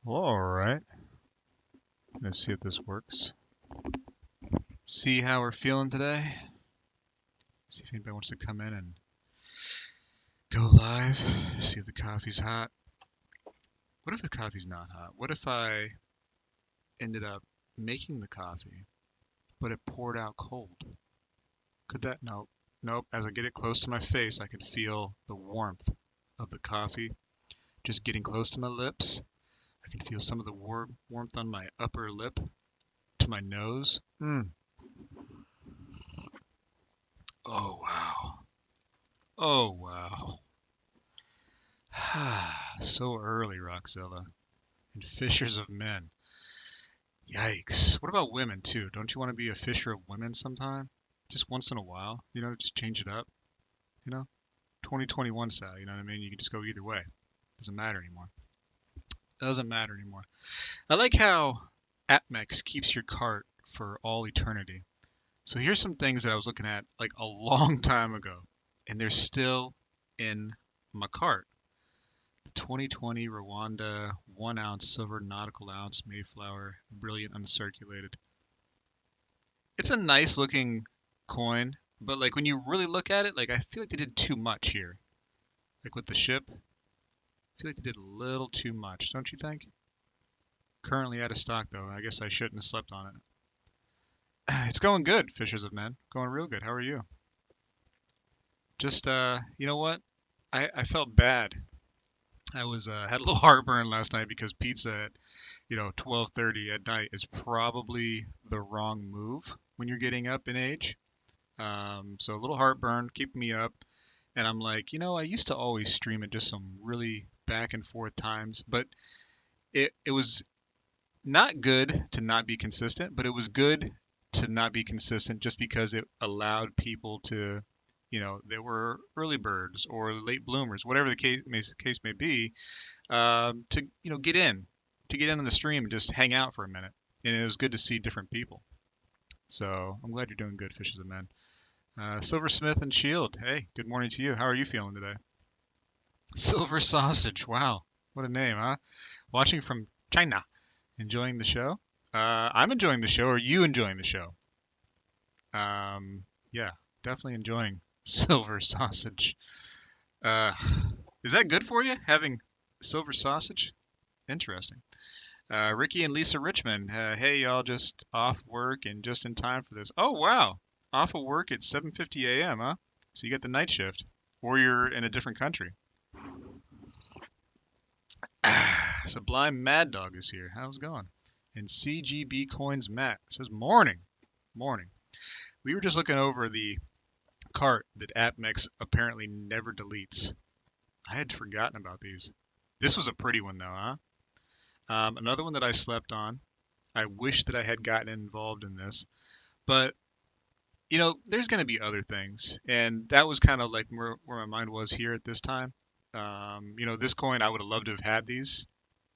Well, all right. Let's see if this works. See how we're feeling today. See if anybody wants to come in and go live. See if the coffee's hot. What if the coffee's not hot? What if I ended up making the coffee, but it poured out cold? Could that? Nope. Nope. As I get it close to my face, I could feel the warmth of the coffee just getting close to my lips. I can feel some of the warmth on my upper lip to my nose. Oh, wow. Oh, wow. So early, Rockzilla. And fishers of men. Yikes. What about women, too? Don't you want to be a fisher of women sometime? Just once in a while, just change it up, 2021 style, you know what I mean? You can just go either way. Doesn't matter anymore. Doesn't matter anymore. I like how AppMex keeps your cart for all eternity. So here's some things that I was looking at like a long time ago, and they're still in my cart. The 2020 Rwanda 1 ounce silver nautical ounce Mayflower brilliant uncirculated. It's a nice looking coin, but like when you really look at it, like I feel like they did too much here. Like with the ship, I feel like they did a little too much, don't you think? Currently out of stock though. I guess I shouldn't have slept on it. It's going good, Fishers of Men. Going real good. How are you? Just you know what? I felt bad. I was had a little heartburn last night because pizza at 12:30 at night is probably the wrong move when you're getting up in age. So a little heartburn, keeping me up. And I'm like, I used to always stream at just some really back and forth times, but it was not good to not be consistent, but it was good to not be consistent just because it allowed people to, there were early birds or late bloomers, whatever the case may be, to, get in on the stream and just hang out for a minute. And it was good to see different people. So I'm glad you're doing good, Fishes of Men. Silversmith and Shield. Hey, good morning to you. How are you feeling today? Silver Sausage. Wow. What a name, huh? Watching from China. Enjoying the show? I'm enjoying the show. Are you enjoying the show? Yeah, definitely enjoying silver sausage. Is that good for you, having silver sausage? Interesting. Ricky and Lisa Richmond. Hey, y'all, just off work and just in time for this. Oh, wow. Off of work at 7:50 a.m., huh? So you get the night shift. Or you're in a different country. Sublime Mad Dog is here. How's it going? And CGB Coins Matt says, morning. Morning. We were just looking over the cart that AppMex apparently never deletes. I had forgotten about these. This was a pretty one, though, huh? Another one that I slept on. I wish that I had gotten involved in this. But, there's going to be other things. And that was kind of like where my mind was here at this time. This coin, I would have loved to have had these.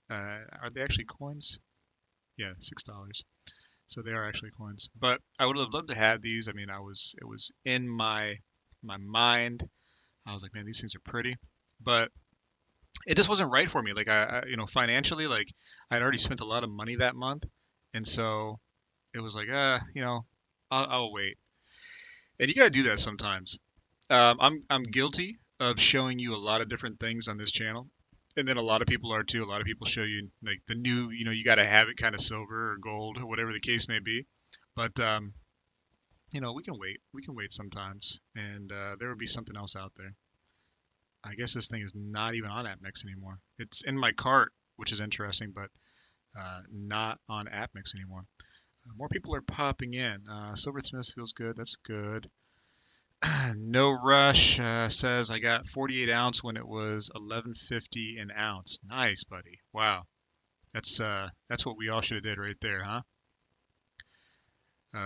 Are they actually coins? Yeah, $6. So they are actually coins. But I would have loved to have these. I mean, it was in my mind. I was like, man, these things are pretty. But it just wasn't right for me. Like financially, like I'd already spent a lot of money that month. And so it was like, I'll wait. And you got to do that sometimes. I'm guilty of showing you a lot of different things on this channel. And then a lot of people are too. A lot of people show you like the new, you got to have it kind of silver or gold or whatever the case may be. But, we can wait. We can wait sometimes. And there will be something else out there. I guess this thing is not even on AppMex anymore. It's in my cart, which is interesting, but not on AppMex anymore. More people are popping in. Silversmith feels good. That's good. No Rush says I got 48 ounce when it was 11.50 an ounce. Nice, buddy. Wow, that's what we all should have did right there, huh?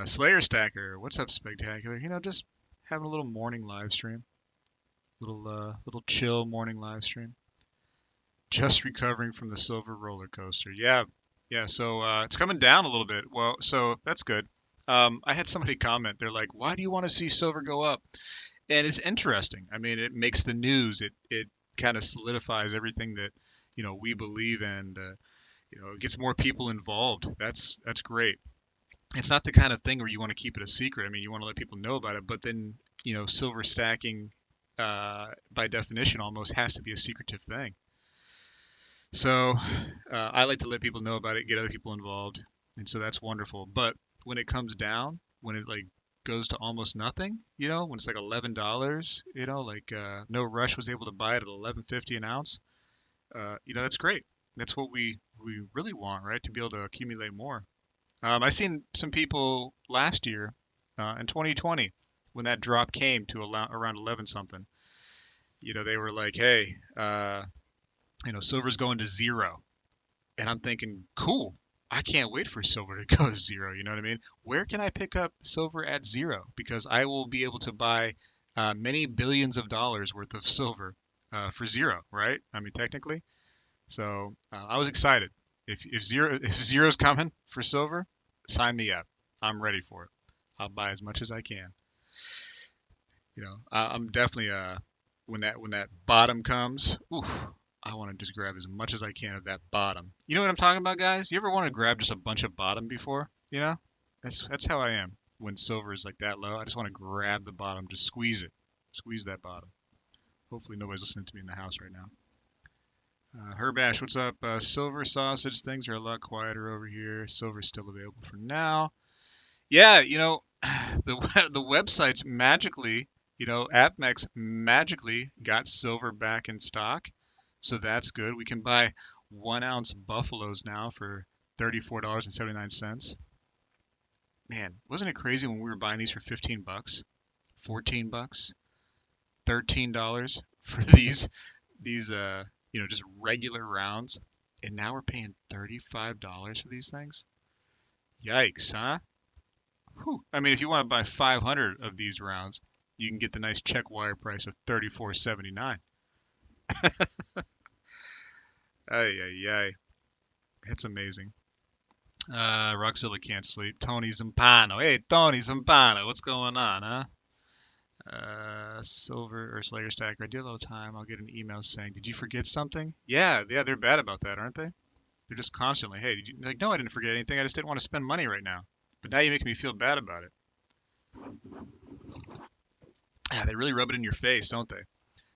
Slayer Stacker, what's up, Spegtacular? Just having a little morning live stream, little chill morning live stream. Just recovering from the silver roller coaster. Yeah. So it's coming down a little bit. Well, so that's good. I had somebody comment. They're like, "Why do you want to see silver go up?" And it's interesting. I mean, it makes the news. It kind of solidifies everything that we believe in. It gets more people involved. That's great. It's not the kind of thing where you want to keep it a secret. I mean, you want to let people know about it, but then, silver stacking, by definition, almost has to be a secretive thing. So I like to let people know about it, get other people involved, and so that's wonderful. But when it comes down, when it like goes to almost nothing, when it's like $11, like No Rush was able to buy it at 11.50 an ounce. That's great. That's what we really want, right? To be able to accumulate more. I seen some people last year, in 2020, when that drop came to around 11 something. They were like, "Hey, silver's going to zero," and I'm thinking, "Cool. I can't wait for silver to go to zero." You know what I mean? Where can I pick up silver at zero? Because I will be able to buy many billions of dollars worth of silver for zero, right? I mean, technically. So I was excited. If zero's coming for silver, sign me up. I'm ready for it. I'll buy as much as I can. I'm definitely when that bottom comes, oof, I want to just grab as much as I can of that bottom. You know what I'm talking about, guys? You ever want to grab just a bunch of bottom before? That's how I am when silver is like that low. I just want to grab the bottom, just squeeze that bottom. Hopefully nobody's listening to me in the house right now. Herbash, what's up? Silver sausage, things are a lot quieter over here. Silver's still available for now. Yeah, the websites magically, AppMex magically got silver back in stock. So that's good. We can buy 1 ounce buffaloes now for $34.79. Man, wasn't it crazy when we were buying these for 15 bucks, 14 bucks, $13 for these just regular rounds, and now we're paying $35 for these things? Yikes, huh? Whew. I mean, if you want to buy 500 of these rounds, you can get the nice check wire price of $34.79. Ay, ay, ay. It's amazing. Roxilla can't sleep. Tony Zampano. Hey, Tony Zampano, what's going on, huh? Silver or Slayer Stacker. I do a little time. I'll get an email saying, "Did you forget something?" Yeah, they're bad about that, aren't they? They're just constantly, "Hey, did you?" Like, no, I didn't forget anything. I just didn't want to spend money right now. But now you make me feel bad about it. They really rub it in your face, don't they?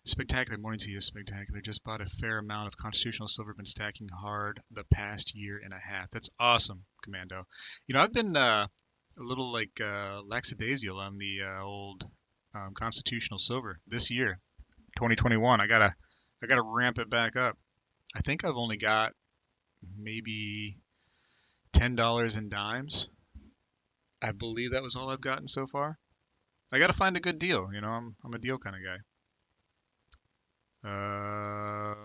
Spectacular morning to you, Spectacular. Just bought a fair amount of constitutional silver. Been stacking hard the past year and a half. That's awesome, Commando. I've been a little like lackadaisical on the old constitutional silver this year, 2021. I gotta ramp it back up. I think I've only got maybe $10 in dimes. I believe that was all I've gotten so far. I gotta find a good deal. I'm a deal kind of guy.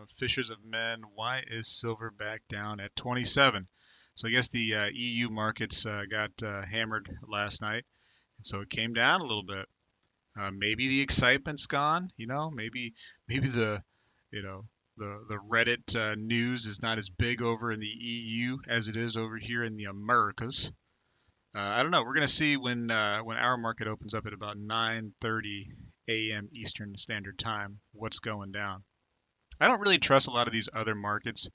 Fishers of Men, why is silver back down at 27? So I guess the EU markets got hammered last night, and so it came down a little bit. Maybe the excitement's gone. Maybe the Reddit news is not as big over in the EU as it is over here in the Americas. I don't know. We're gonna see when our market opens up at about 9:30 a.m. Eastern Standard Time what's going down. I don't really trust a lot of these other markets.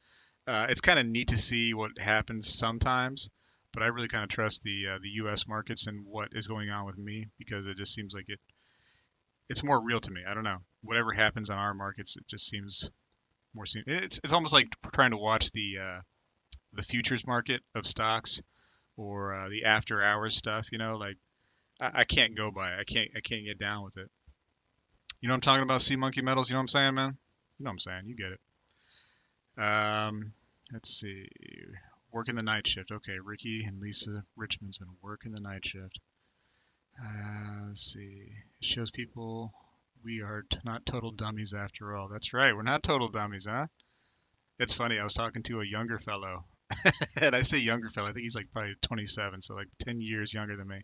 It's kind of neat to see what happens sometimes, but I really kind of trust the U.S. markets and what is going on with me because it just seems like it's more real to me. I don't know. Whatever happens on our markets, it just seems more. It's almost like trying to watch the futures market of stocks or the after hours stuff. Like I can't go by it. I can't get down with it. You know what I'm talking about? Sea monkey metals. You know what I'm saying, man? You know what I'm saying. You get it. Let's see. Working the night shift. Okay, Ricky and Lisa Richmond's been working the night shift. Let's see. It shows people we are not total dummies after all. That's right. We're not total dummies, huh? It's funny. I was talking to a younger fellow, and I say younger fellow. I think he's like probably 27, so like 10 years younger than me.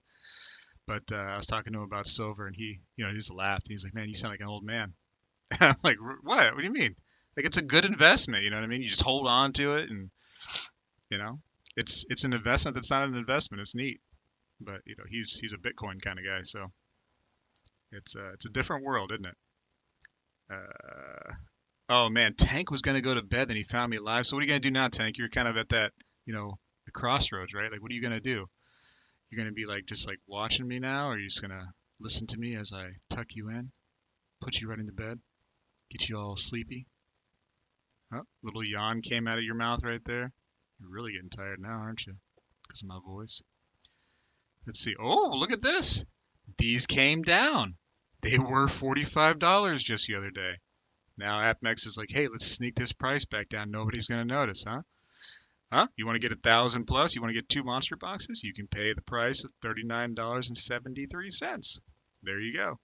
But I was talking to him about silver, and he just laughed. He's like, "Man, you sound like an old man." I'm like, "What? What do you mean? Like, it's a good investment. You know what I mean? You just hold on to it, and you know, it's an investment that's not an investment. It's neat." But he's a Bitcoin kind of guy, so it's a different world, isn't it? Oh man, Tank was gonna go to bed, then he found me live. So what are you gonna do now, Tank? You're kind of at that, the crossroads, right? Like, what are you gonna do? You're gonna be like just like watching me now, or are you just gonna listen to me as I tuck you in, put you right into bed, get you all sleepy? Oh, little yawn came out of your mouth right there. You're really getting tired now, aren't you? Because of my voice. Let's see. Oh, look at this. These came down. They were $45 just the other day. Now AppMex is like, hey, let's sneak this price back down. Nobody's gonna notice, huh? Huh? You want to get 1,000 plus? You want to get 2 monster boxes? You can pay the price of $39.73. There you go.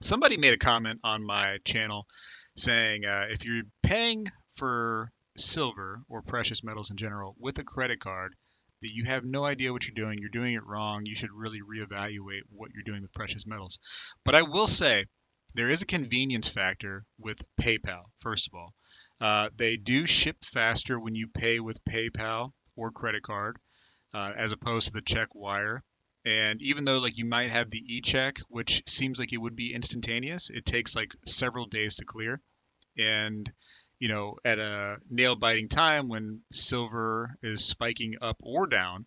Somebody made a comment on my channel saying if you're paying for silver or precious metals in general with a credit card, that you have no idea what you're doing it wrong, you should really reevaluate what you're doing with precious metals. But I will say, there is a convenience factor with PayPal, first of all. They do ship faster when you pay with PayPal or credit card, as opposed to the check wire. And even though like you might have the e-check, which seems like it would be instantaneous, it takes like several days to clear. And at a nail-biting time when silver is spiking up or down,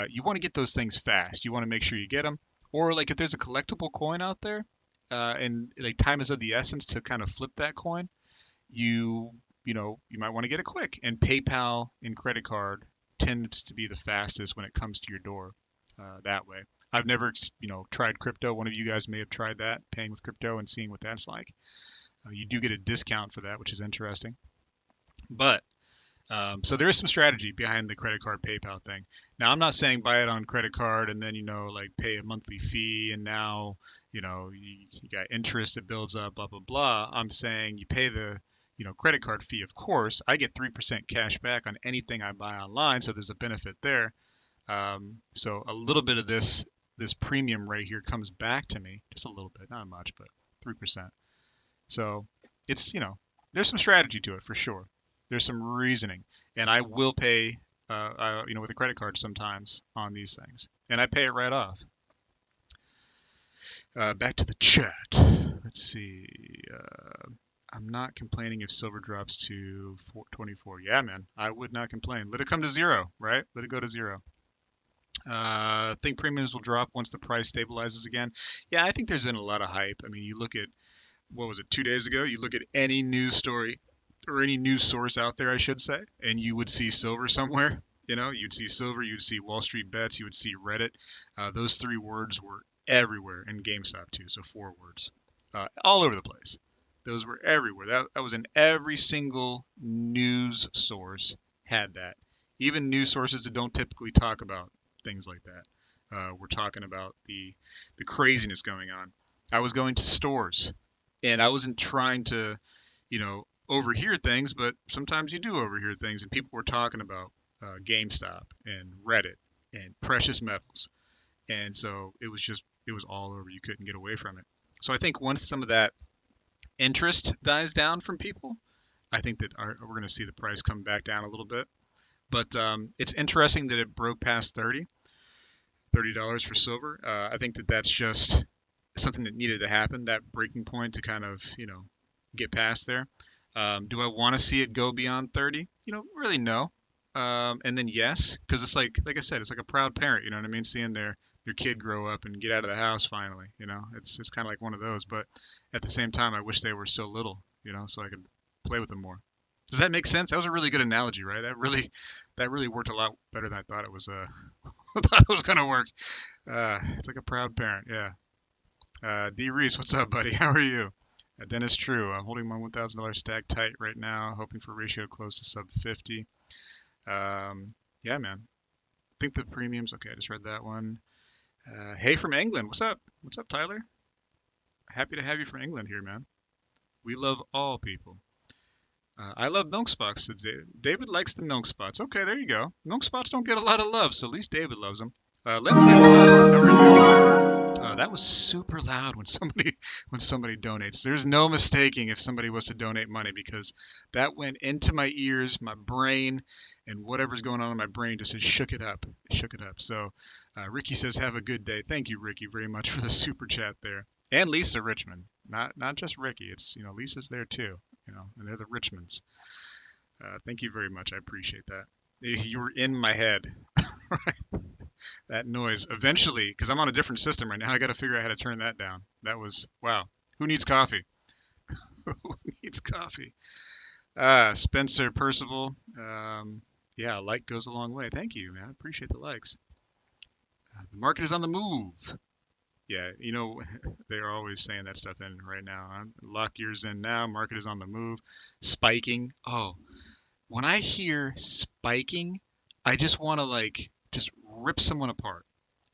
you want to get those things fast. You want to make sure you get them. Or like if there's a collectible coin out there, and like time is of the essence to kind of flip that coin, you might want to get it quick. And PayPal and credit card tends to be the fastest when it comes to your door that way. I've never, tried crypto. One of you guys may have tried that, paying with crypto and seeing what that's like. You do get a discount for that, which is interesting. But so there is some strategy behind the credit card PayPal thing. Now, I'm not saying buy it on credit card and then, like pay a monthly fee and now, you got interest that builds up, blah, blah, blah. I'm saying you pay the, credit card fee, of course. I get 3% cash back on anything I buy online, so there's a benefit there. So a little bit of this premium right here comes back to me, just a little bit, not much, but 3%. So it's, there's some strategy to it for sure. There's some reasoning, and I will pay, with a credit card sometimes on these things, and I pay it right off. Back to the chat. Let's see. I'm not complaining if silver drops to 424. Yeah, man, I would not complain. Let it come to zero, right? Let it go to zero. I think premiums will drop once the price stabilizes again. Yeah, I think there's been a lot of hype. I mean, you look at, what was it, 2 days ago? You look at any news story or any news source out there, I should say, and you would see silver somewhere. You'd see silver, you'd see Wall Street bets, you would see Reddit. Those 3 words were everywhere, and GameStop too, so 4 words. All over the place. Those were everywhere. That was in every single news source had that. Even news sources that don't typically talk about things like that. We're talking about the craziness going on. I was going to stores, and I wasn't trying to, overhear things, but sometimes you do overhear things, and people were talking about GameStop and Reddit and precious metals, and so it was all over. You couldn't get away from it. So I think once some of that interest dies down from people, I think that we're going to see the price come back down a little bit. But it's interesting that it broke past $30 for silver. I think that that's just something that needed to happen, that breaking point to kind of, get past there. Do I want to see it go beyond 30? Really no. And then yes, because it's like I said, it's like a proud parent, you know what I mean? Seeing their kid grow up and get out of the house finally, it's kind of like one of those. But at the same time, I wish they were still little, so I could play with them more. Does that make sense? That was a really good analogy, right? That really worked a lot better than I thought it was. Thought it was gonna work. It's like a proud parent, yeah. D Reese, what's up, buddy? How are you? Dennis True, I'm holding my $1,000 stack tight right now, hoping for ratio close to sub 50. Yeah, man. I think the premiums. Okay, I just read that one. Hey from England, what's up? What's up, Tyler? Happy to have you from England here, man. We love all people. I love milk spots. David likes the milk spots. Okay, there you go. Milk spots don't get a lot of love, so at least David loves them. Lindsay, what's up? How are you? That was super loud when somebody donates. There's no mistaking if somebody was to donate money, because that went into my ears, my brain, and whatever's going on in my brain just shook it up. So Ricky says, have a good day. Thank you, Ricky, very much for the super chat there. And Lisa Richmond, not just Ricky. It's Lisa's there too. and they're the Richmonds. Thank you very much. I appreciate that. You were in my head. That noise. Eventually, because I'm on a different system right now, I got to figure out how to turn that down. That was, wow. Who needs coffee? Who needs coffee? Spencer Percival. Yeah, a like goes a long way. Thank you, man. I appreciate the likes. The market is on the move. Yeah, you know, they're always saying that stuff in right now. Lock yours in now. Market is on the move. Spiking. Oh, when I hear spiking, I just want to like just rip someone apart.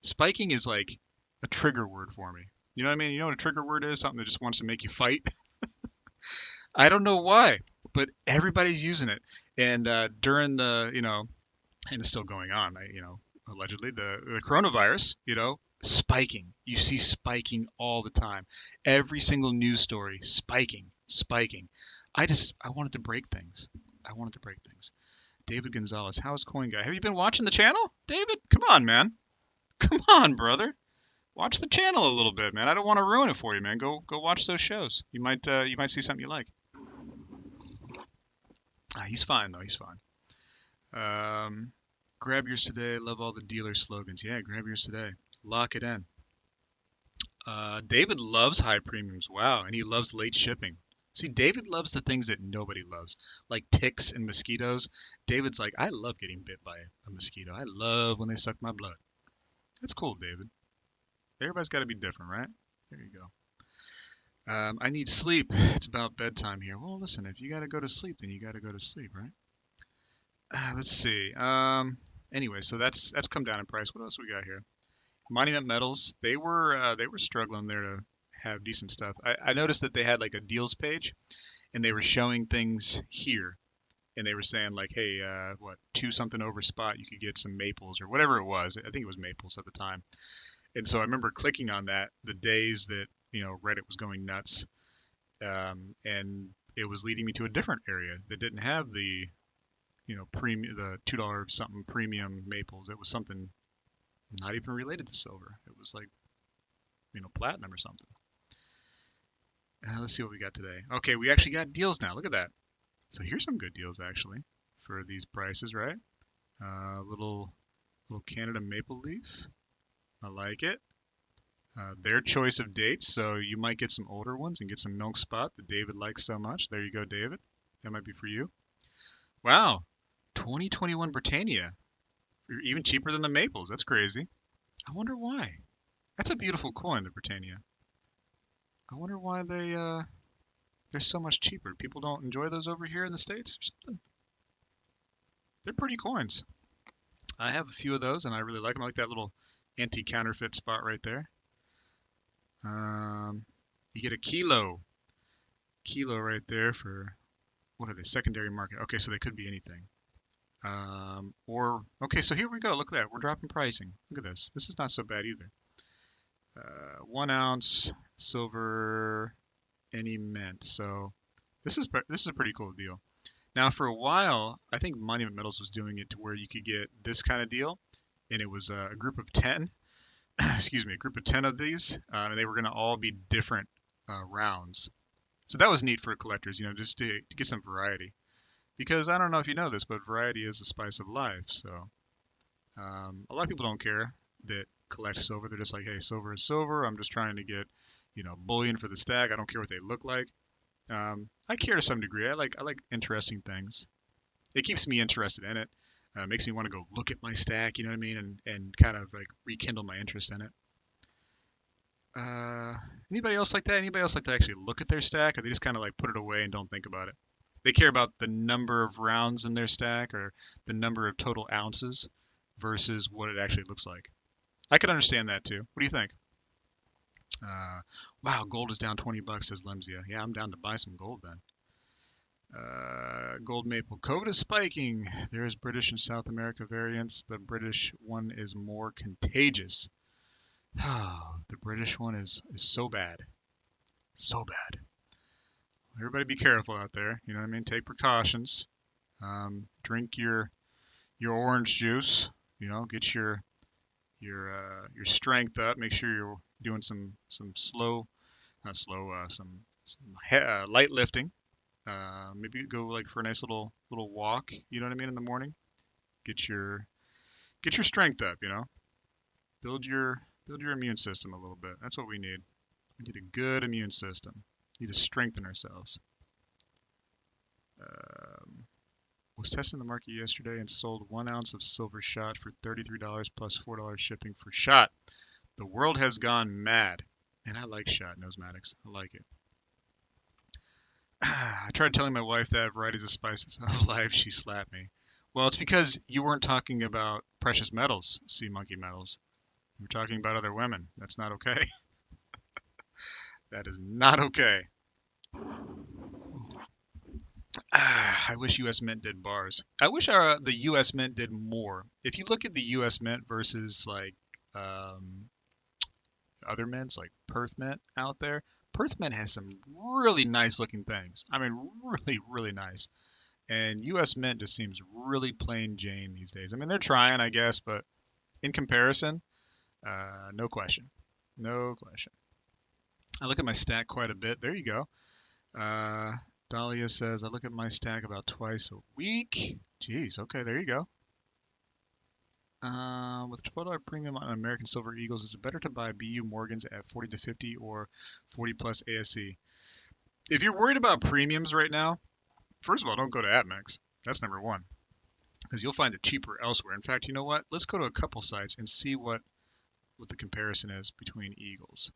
Spiking is like a trigger word for me. You know what I mean? You know what a trigger word is? Something that just wants to make you fight. I don't know why, but everybody's using it. And during the, and it's still going on, allegedly, the coronavirus, spiking. You see spiking all the time. Every single news story, spiking, spiking. I wanted to break things. I wanted to break things. David Gonzalez, how's Coin Guy? Have you been watching the channel, David? Come on, man. Come on, brother. Watch the channel a little bit, man. I don't want to ruin it for you, man. Go watch those shows. You might see something you like. He's fine though. He's fine. Grab yours today. Love all the dealer slogans. Yeah, grab yours today. Lock it in. David loves high premiums. Wow, and he loves late shipping. See, David loves the things that nobody loves, like ticks and mosquitoes. David's like, I love getting bit by a mosquito. I love when they suck my blood. That's cool, David. Everybody's got to be different, right? There you go. I need sleep. It's about bedtime here. Well, listen, if you got to go to sleep, then you got to go to sleep, right? Let's see. Anyway, so that's come down in price. What else we got here? Monument Metals. They were struggling there to have decent stuff. I noticed that they had like a deals page, and they were showing things here, and they were saying like, hey, what 2 something over spot, you could get some maples or whatever it was. I think it was maples at the time. And so I remember clicking on that the days that Reddit was going nuts, and it was leading me to a different area that didn't have the premium, the $2 something premium maples. It was something not even related to silver. It was like platinum or something. Let's see what we got today. Okay, we actually got deals now. Look at that. So here's some good deals actually for these prices, right? Little Canada maple leaf. I like it. Their choice of dates, so you might get some older ones and get some milk spot that David likes so much. There you go, David. That might be for you. Wow, 2021 Britannia. Even cheaper than the maples. That's crazy. I wonder why. That's a beautiful coin, the Britannia. I wonder why they're so much cheaper. People don't enjoy those over here in the States or something. They're pretty coins. I have a few of those, and I really like them. I like that little anti-counterfeit spot right there. You get a kilo right there for, what are they, secondary market? Okay, so they could be anything. Okay, so here we go. Look at that. We're dropping pricing. Look at this. This is not so bad either. 1 ounce silver, any mint. So this is a pretty cool deal. Now, for a while, I think Monument Metals was doing it to where you could get this kind of deal, and it was a group of 10. Excuse me, a group of 10 of these, and they were going to all be different rounds. So that was neat for collectors, just to get some variety. Because I don't know if you know this, but variety is the spice of life. So a lot of people don't care that collect silver. They're just like, hey, silver is silver. I'm just trying to get, bullion for the stack. I don't care what they look like. I care to some degree. I like interesting things. It keeps me interested in it. Makes me want to go look at my stack, you know what I mean, and kind of like rekindle my interest in it. Anybody else like that? Anybody else like to actually look at their stack, or they just kind of like put it away and don't think about it? They care about the number of rounds in their stack or the number of total ounces versus what it actually looks like. I could understand that too. What do you think? Wow, gold is down $20, says Lemzia. Yeah, I'm down to buy some gold then. Gold maple. COVID is spiking. There is British and South America variants. The British one is more contagious. The British one is so bad. So bad. Everybody be careful out there. You know what I mean? Take precautions. Drink your orange juice. Get your strength up. Make sure you're doing some light lifting. Maybe go like for a nice little walk. You know what I mean, in the morning. Get your strength up. You know, build your immune system a little bit. That's what we need. We need a good immune system. We need to strengthen ourselves. Was testing the market yesterday and sold 1 ounce of silver shot for $33 plus $4 shipping for shot. The world has gone mad. And I like shot numismatics. I like it. I tried telling my wife that varieties of spices of life. She slapped me. Well, it's because you weren't talking about precious metals, sea monkey metals. You were talking about other women. That's not okay. That is not okay. I wish U.S. Mint did bars. I wish the U.S. Mint did more. If you look at the U.S. Mint versus like other mints, like Perth Mint out there, Perth Mint has some really nice looking things. I mean, really, really nice. And U.S. Mint just seems really plain Jane these days. I mean, they're trying, I guess, but in comparison, no question. No question. I look at my stack quite a bit. There you go. Dahlia says, I look at my stack about twice a week. Jeez, okay, there you go. With a $12 premium on American Silver Eagles, is it better to buy BU Morgans at 40 to 50 or 40 plus ASC? If you're worried about premiums right now, first of all, don't go to APMEX. That's number one, because you'll find it cheaper elsewhere. In fact, you know what? Let's go to a couple sites and see what the comparison is between Eagles.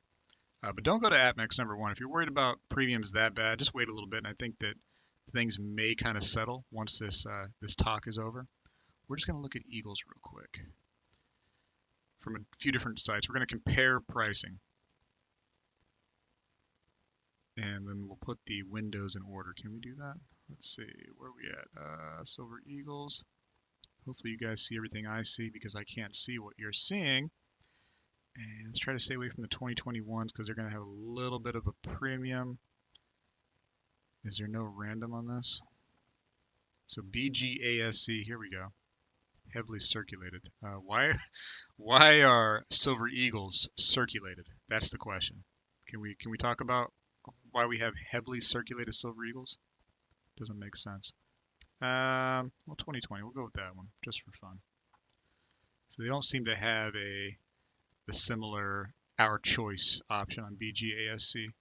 But don't go to APMEX, number one. If you're worried about premiums that bad, just wait a little bit, and I think that things may kind of settle once this talk is over. We're just going to look at Eagles real quick from a few different sites. We're going to compare pricing. And then we'll put the windows in order. Can we do that? Let's see. Where are we at? Silver Eagles. Hopefully you guys see everything I see because I can't see what you're seeing. And let's try to stay away from the 2021s because they're going to have a little bit of a premium. Is there no random on this? So BGASC, here we go. Heavily circulated. Why are Silver Eagles circulated? That's the question. Can we talk about why we have heavily circulated Silver Eagles? Doesn't make sense. Well, 2020. We'll go with that one just for fun. So they don't seem to have the similar our choice option on BGASC.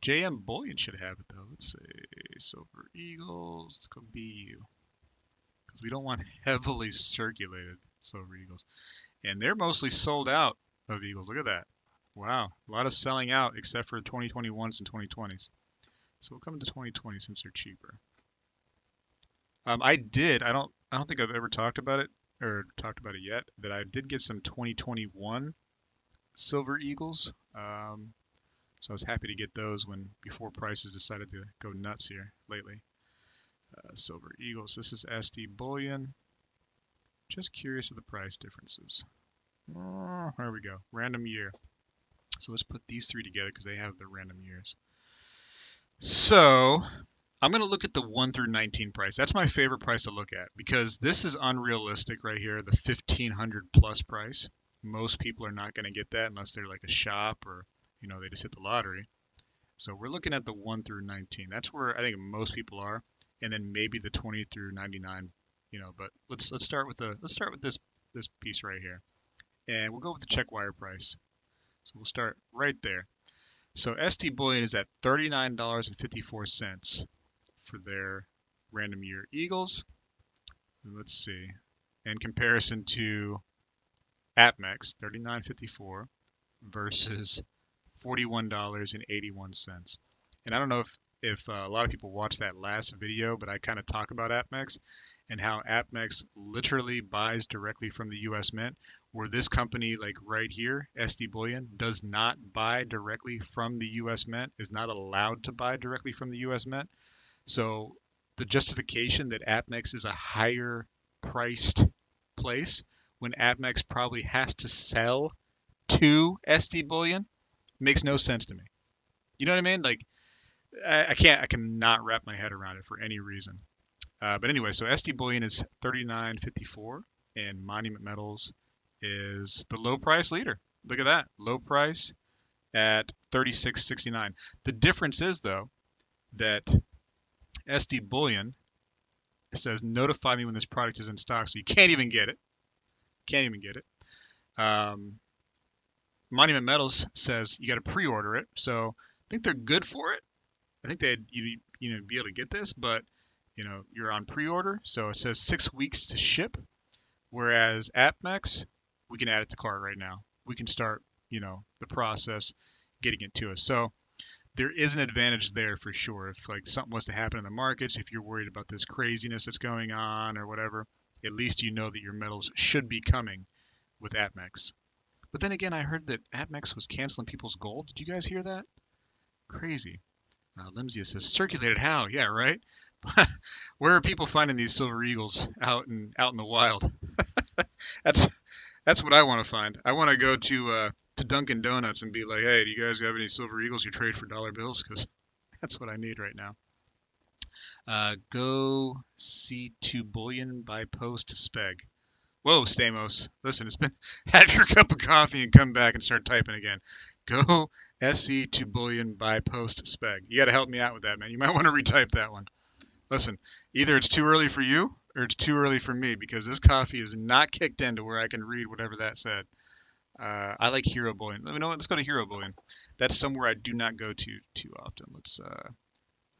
JM Bullion should have it though. Let's say Silver Eagles. Let's go BU. Because we don't want heavily circulated Silver Eagles. And they're mostly sold out of Eagles. Look at that. Wow. A lot of selling out except for 2021s and 2020s. So we'll come into 2020 since they're cheaper. I don't think I've ever talked about it yet, that I did get some 2021 Silver Eagles. So I was happy to get those before prices decided to go nuts here lately. Silver Eagles. This is SD Bullion. Just curious of the price differences. Oh, there we go. Random year. So let's put these three together because they have the random years. So I'm going to look at the 1 through 19 price. That's my favorite price to look at because this is unrealistic right here, the 1500 plus price. Most people are not going to get that unless they're like a shop or, they just hit the lottery. So we're looking at the 1 through 19. That's where I think most people are. And then maybe the 20 through 99, but let's start with this piece right here. And we'll go with the check wire price. So we'll start right there. So SD Bullion is at $39.54 for their random year Eagles. And let's see. In comparison to APMEX, $39.54 versus $41.81. And I don't know if a lot of people watched that last video, but I kind of talk about APMEX and how APMEX literally buys directly from the U.S. Mint, where this company, like right here, SD Bullion, does not buy directly from the U.S. Mint, is not allowed to buy directly from the U.S. Mint. So the justification that APMEX is a higher priced place when APMEX probably has to sell to SD Bullion makes no sense to me. You know what I mean? Like, I cannot wrap my head around it for any reason. But anyway, so SD Bullion is $39.54 and Monument Metals is the low price leader. Look at that. Low price at $36.69. The difference is though that SD Bullion says notify me when this product is in stock, so you can't even get it. Can't even get it. Monument Metals says you got to pre-order it, so I think they're good for it. I think they'd be able to get this, but you're on pre-order, so it says 6 weeks to ship. Whereas AppMex, we can add it to cart right now. We can start the process getting it to us. So there is an advantage there for sure. If like something was to happen in the markets, if you're worried about this craziness that's going on or whatever, at least you know that your metals should be coming with AppMex. But then again, I heard that AppMex was canceling people's gold. Did you guys hear that? Crazy. Limsia says, circulated how? Yeah, right. Where are people finding these silver eagles out in the wild? That's what I want to find. I want to go to Dunkin' Donuts and be like, hey, do you guys have any silver eagles you trade for dollar bills? Because that's what I need right now. Go C2 Bullion by post Speg. Whoa, Stamos. Listen, it's been have your cup of coffee and come back and start typing again. Go SC to Bullion by post Speg. You got to help me out with that, man. You might want to retype that one. Listen, either it's too early for you or it's too early for me because this coffee is not kicked into where I can read whatever that said. I like Hero Bullion. Let me know. Let's go to Hero Bullion. That's somewhere I do not go to too often. Let's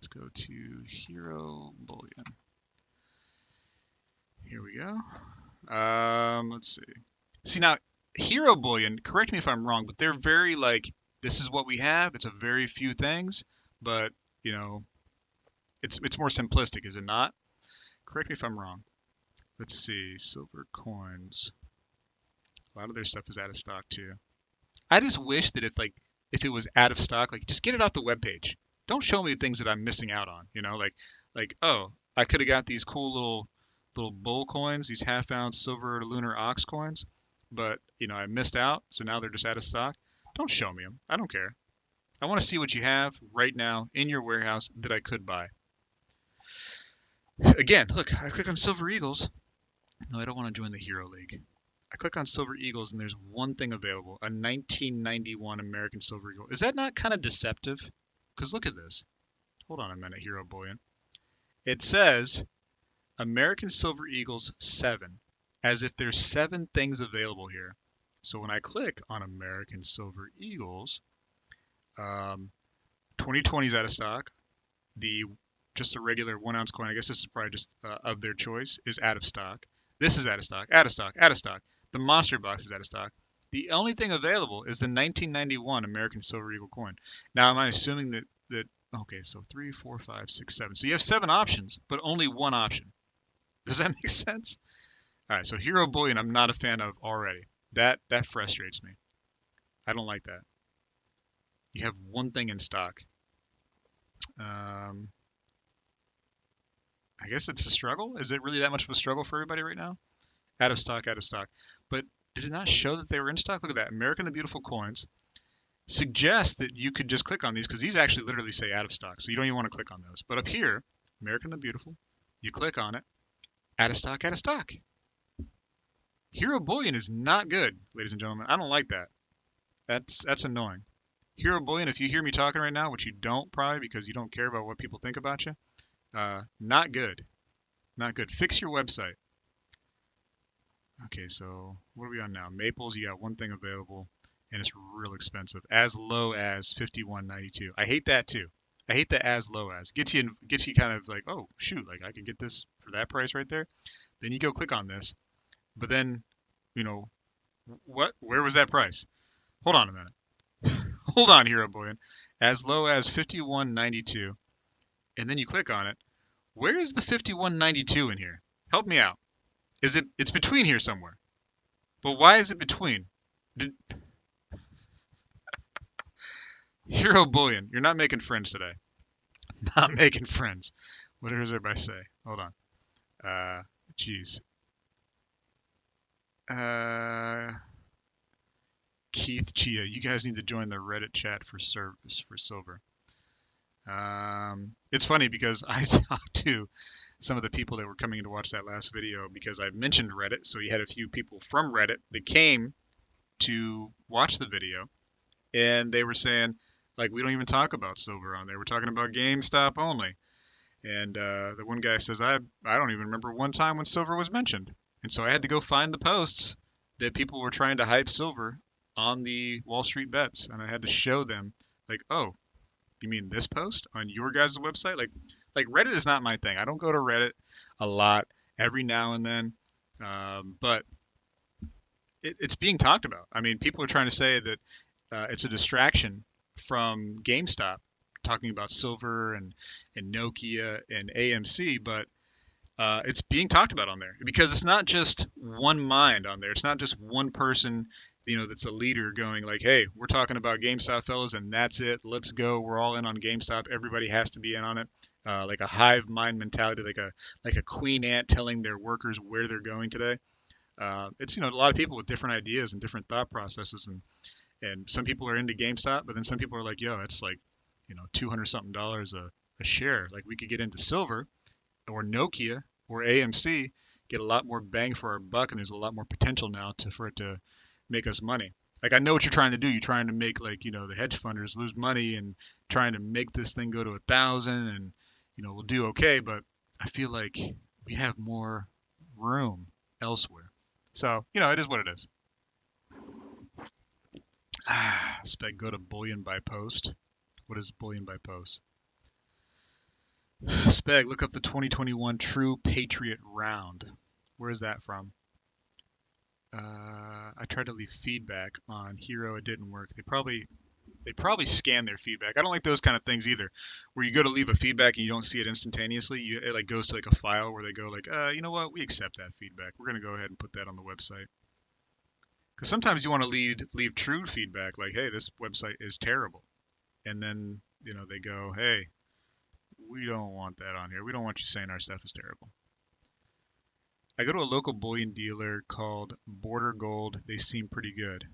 go to Hero Bullion. Here we go. Let's see. See now, Hero Bullion, correct me if I'm wrong, but they're very like, this is what we have. It's a very few things, but it's more simplistic, is it not? Correct me if I'm wrong. Let's see, silver coins. A lot of their stuff is out of stock too. I just wish that if it was out of stock, like just get it off the webpage. Don't show me things that I'm missing out on. Like oh, I could have got these cool little bull coins, these half-ounce silver lunar ox coins, but I missed out, so now they're just out of stock. Don't show me them. I don't care. I want to see what you have right now in your warehouse that I could buy. Again, look, I click on Silver Eagles. No, I don't want to join the Hero League. I click on Silver Eagles and there's one thing available, a 1991 American Silver Eagle. Is that not kind of deceptive? Because look at this. Hold on a minute, Hero Bullion. It says American Silver Eagles 7, as if there's 7 things available here. So when I click on American Silver Eagles, 2020 is out of stock. Just a regular 1 ounce coin, I guess this is probably just of their choice, is out of stock. This is out of stock, out of stock, out of stock. The monster box is out of stock. The only thing available is the 1991 American Silver Eagle coin. Now, am I assuming that okay, so 3, 4, 5, 6, 7. So you have 7 options, but only 1 option. Does that make sense? All right, so Hero Bullion I'm not a fan of already. That frustrates me. I don't like that. You have one thing in stock. I guess it's a struggle. Is it really that much of a struggle for everybody right now? Out of stock, out of stock. But did it not show that they were in stock? Look at that. American the Beautiful coins suggest that you could just click on these because these actually literally say out of stock. So you don't even want to click on those. But up here, American the Beautiful, you click on it. Out of stock, out of stock. Hero Bullion is not good, ladies and gentlemen. I don't like that. That's annoying. Hero Bullion, if you hear me talking right now, which you don't probably because you don't care about what people think about you, not good. Not good. Fix your website. Okay, so what are we on now? Maples, you got one thing available, and it's real expensive. As low as $51.92. I hate that too. I hate the as low as. Gets you kind of like, oh shoot, like I can get this for that price right there. Then you go click on this, but then, what? Where was that price? Hold on a minute. Hold on, Hero Bullion. As low as $51.92, and then you click on it. Where is the $51.92 in here? Help me out. It's between here somewhere. But why is it between? Hero Bullion, you're not making friends today. Not making friends. What does everybody say? Hold on. Jeez. Keith Chia, you guys need to join the Reddit chat for silver. It's funny because I talked to some of the people that were coming in to watch that last video because I mentioned Reddit. So you had a few people from Reddit that came to watch the video, and they were saying, like, we don't even talk about silver on there. We're talking about GameStop only. And the one guy says, I don't even remember one time when silver was mentioned. And so I had to go find the posts that people were trying to hype silver on the Wall Street Bets, and I had to show them, like, oh, you mean this post on your guys' website? Like Reddit is not my thing. I don't go to Reddit a lot, every now and then, but it's being talked about. I mean, people are trying to say that it's a distraction from GameStop, talking about silver and Nokia and AMC, but it's being talked about on there because it's not just one mind on there. It's not just one person, that's a leader going like, hey, we're talking about GameStop, fellas, and that's it. Let's go. We're all in on GameStop. Everybody has to be in on it. Like a hive mind mentality, like a queen ant telling their workers where they're going today. It's a lot of people with different ideas and different thought processes, and some people are into GameStop, but then some people are like, yo, it's like, $200 something a share. Like we could get into silver or Nokia or AMC, get a lot more bang for our buck, and there's a lot more potential now for it to make us money. Like I know what you're trying to do. You're trying to make the hedge funders lose money and trying to make this thing go to 1,000, and we'll do okay. But I feel like we have more room elsewhere. So it is what it is. Spec, go to Bullion by post. What is Bullion by post? Speg, look up the 2021 True Patriot Round. Where is that from? I tried to leave feedback on Hero. It didn't work. They probably scan their feedback. I don't like those kind of things either, where you go to leave a feedback and you don't see it instantaneously. It like goes to like a file where they go like, you know what? We accept that feedback. We're gonna go ahead and put that on the website. Because sometimes you want to leave true feedback, like, hey, this website is terrible, and then they go, hey, we don't want that on here. We don't want you saying our stuff is terrible. I go to a local bullion dealer called Border Gold. They seem pretty good.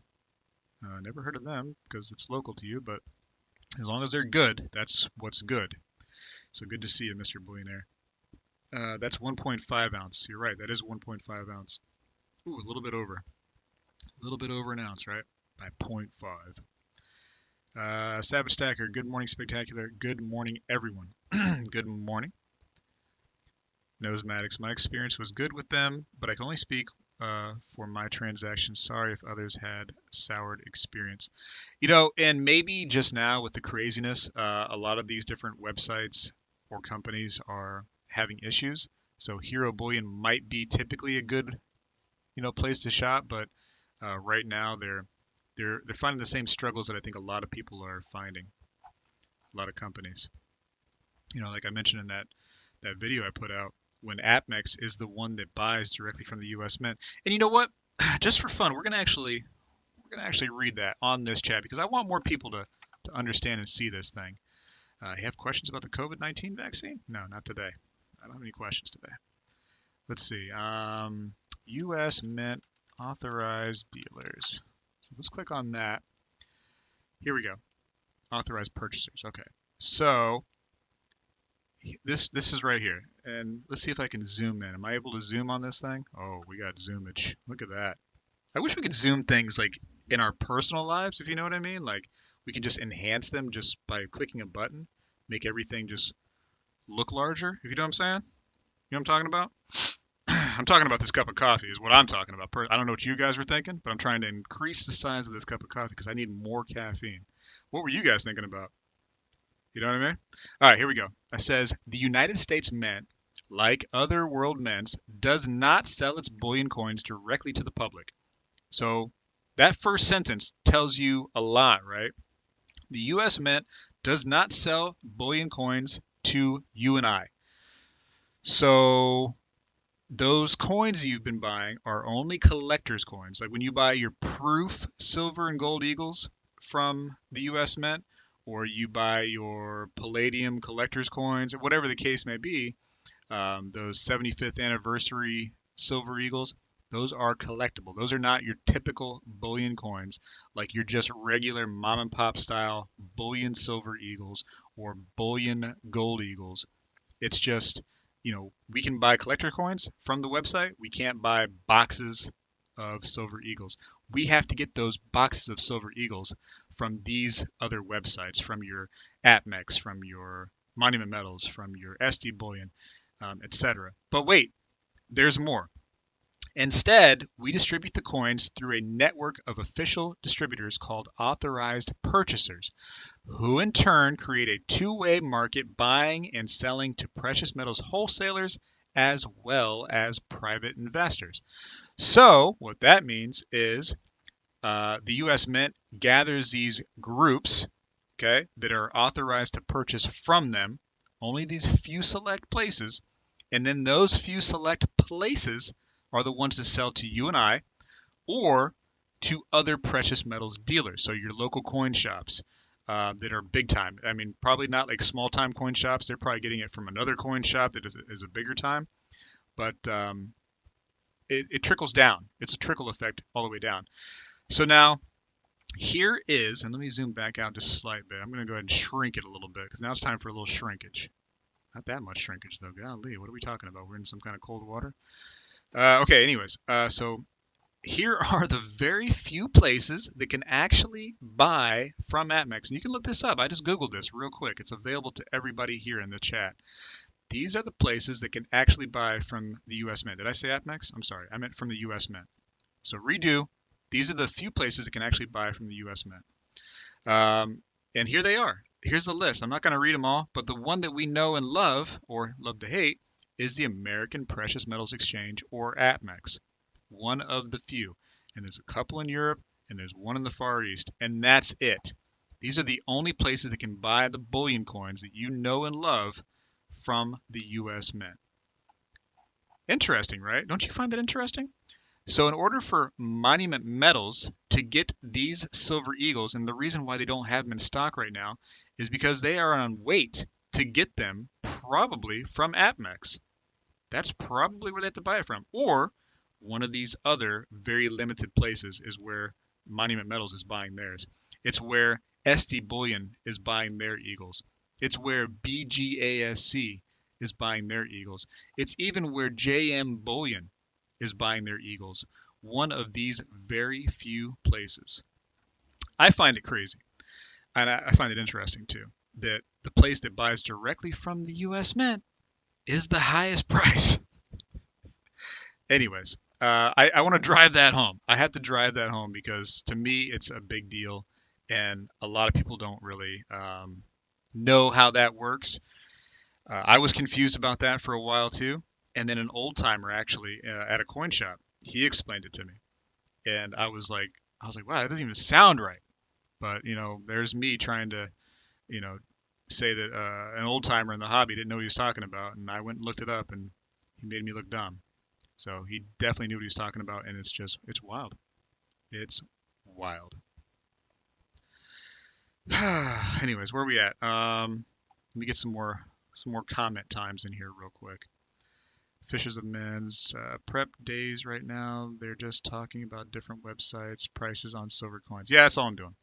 Never heard of them because it's local to you, but as long as they're good, that's what's good. So good to see you, Mr. Billionaire. That's 1.5 ounce. You're right. That is 1.5 ounce. Ooh, a little bit over. A little bit over an ounce, right? By 0.5. Savage Stacker, good morning, Spectacular. Good morning, everyone. Good morning. Nosematics, my experience was good with them, but I can only speak for my transaction. Sorry if others had soured experience. And maybe just now with the craziness, a lot of these different websites or companies are having issues. So Hero Bullion might be typically a good, place to shop, but right now they're finding the same struggles that I think a lot of people are finding. A lot of companies. Like I mentioned in that video I put out, when AppMex is the one that buys directly from the U.S. Mint. And you know what? Just for fun, we're gonna actually read that on this chat because I want more people to understand and see this thing. You have questions about the COVID-19 vaccine? No, not today. I don't have any questions today. Let's see. U.S. Mint authorized dealers. So let's click on that. Here we go. Authorized purchasers. Okay. So this is right here, and let's see if I can zoom in. Am I able to zoom on this thing? Oh, we got zoomage. Look at that. I wish we could zoom things like in our personal lives, if you know what I mean. Like we can just enhance them just by clicking a button, make everything just look larger, if you know what I'm saying. You know what I'm talking about? I'm talking about this cup of coffee is what I'm talking about. I don't know what you guys were thinking, but I'm trying to increase the size of this cup of coffee because I need more caffeine. What were you guys thinking about? You know what I mean? All right, here we go. It says, the United States Mint, like other world mints, does not sell its bullion coins directly to the public. So that first sentence tells you a lot, right? The U.S. Mint does not sell bullion coins to you and I. So those coins you've been buying are only collector's coins. Like when you buy your proof silver and gold eagles from the U.S. Mint, or you buy your palladium collector's coins, or whatever the case may be, those 75th anniversary silver eagles, those are collectible. Those are not your typical bullion coins, like your just regular mom and pop style bullion silver eagles or bullion gold eagles. It's just, we can buy collector coins from the website. We can't buy boxes of silver eagles. We have to get those boxes of silver eagles from these other websites, from your AppMex, from your Monument Metals, from your SD Bullion, etc. But wait, there's more. Instead, we distribute the coins through a network of official distributors called authorized purchasers, who in turn create a two-way market buying and selling to precious metals wholesalers as well as private investors. So what that means is the U.S. Mint gathers these groups, okay, that are authorized to purchase from them, only these few select places, and then those few select places are the ones that sell to you and I, or to other precious metals dealers. So your local coin shops that are big time. I mean, probably not like small time coin shops. They're probably getting it from another coin shop that is a bigger time. But it trickles down. It's a trickle effect all the way down. So now here is, and let me zoom back out just a slight bit. I'm going to go ahead and shrink it a little bit because now it's time for a little shrinkage. Not that much shrinkage though. Golly, what are we talking about? We're in some kind of cold water. Okay, anyways, so here are the very few places that can actually buy from APMEX. And you can look this up. I just Googled this real quick. It's available to everybody here in the chat. These are the places that can actually buy from the U.S. Mint. Did I say APMEX? I'm sorry. I meant from the U.S. Mint. So redo. These are the few places that can actually buy from the U.S. Mint. And here they are. Here's the list. I'm not going to read them all, but the one that we know and love, or love to hate, is the American Precious Metals Exchange, or APMEX. One of the few. And there's a couple in Europe, and there's one in the Far East, and that's it. These are the only places that can buy the bullion coins that you know and love from the U.S. Mint. Interesting, right? Don't you find that interesting? So in order for Monument Metals to get these Silver Eagles, and the reason why they don't have them in stock right now is because they are on wait to get them probably from APMEX. That's probably where they have to buy it from. Or one of these other very limited places is where Monument Metals is buying theirs. It's where SD Bullion is buying their Eagles. It's where BGASC is buying their Eagles. It's even where JM Bullion is buying their Eagles. One of these very few places. I find it crazy, and I find it interesting too, that the place that buys directly from the U.S. Mint is the highest price. Anyways, I want to drive that home. I have to drive that home because to me it's a big deal, and a lot of people don't really know how that works. I was confused about that for a while too. And then an old timer actually at a coin shop, he explained it to me, and I was like, wow, that doesn't even sound right. But there's me trying to, say that an old timer in the hobby didn't know what he was talking about, and I went and looked it up, and he made me look dumb. So he definitely knew what he was talking about, and it's wild. It's wild. Anyways, where are we at? Let me get some more comment times in here real quick. Fishers of Men's prep days right now. They're just talking about different websites, prices on silver coins. Yeah, that's all I'm doing.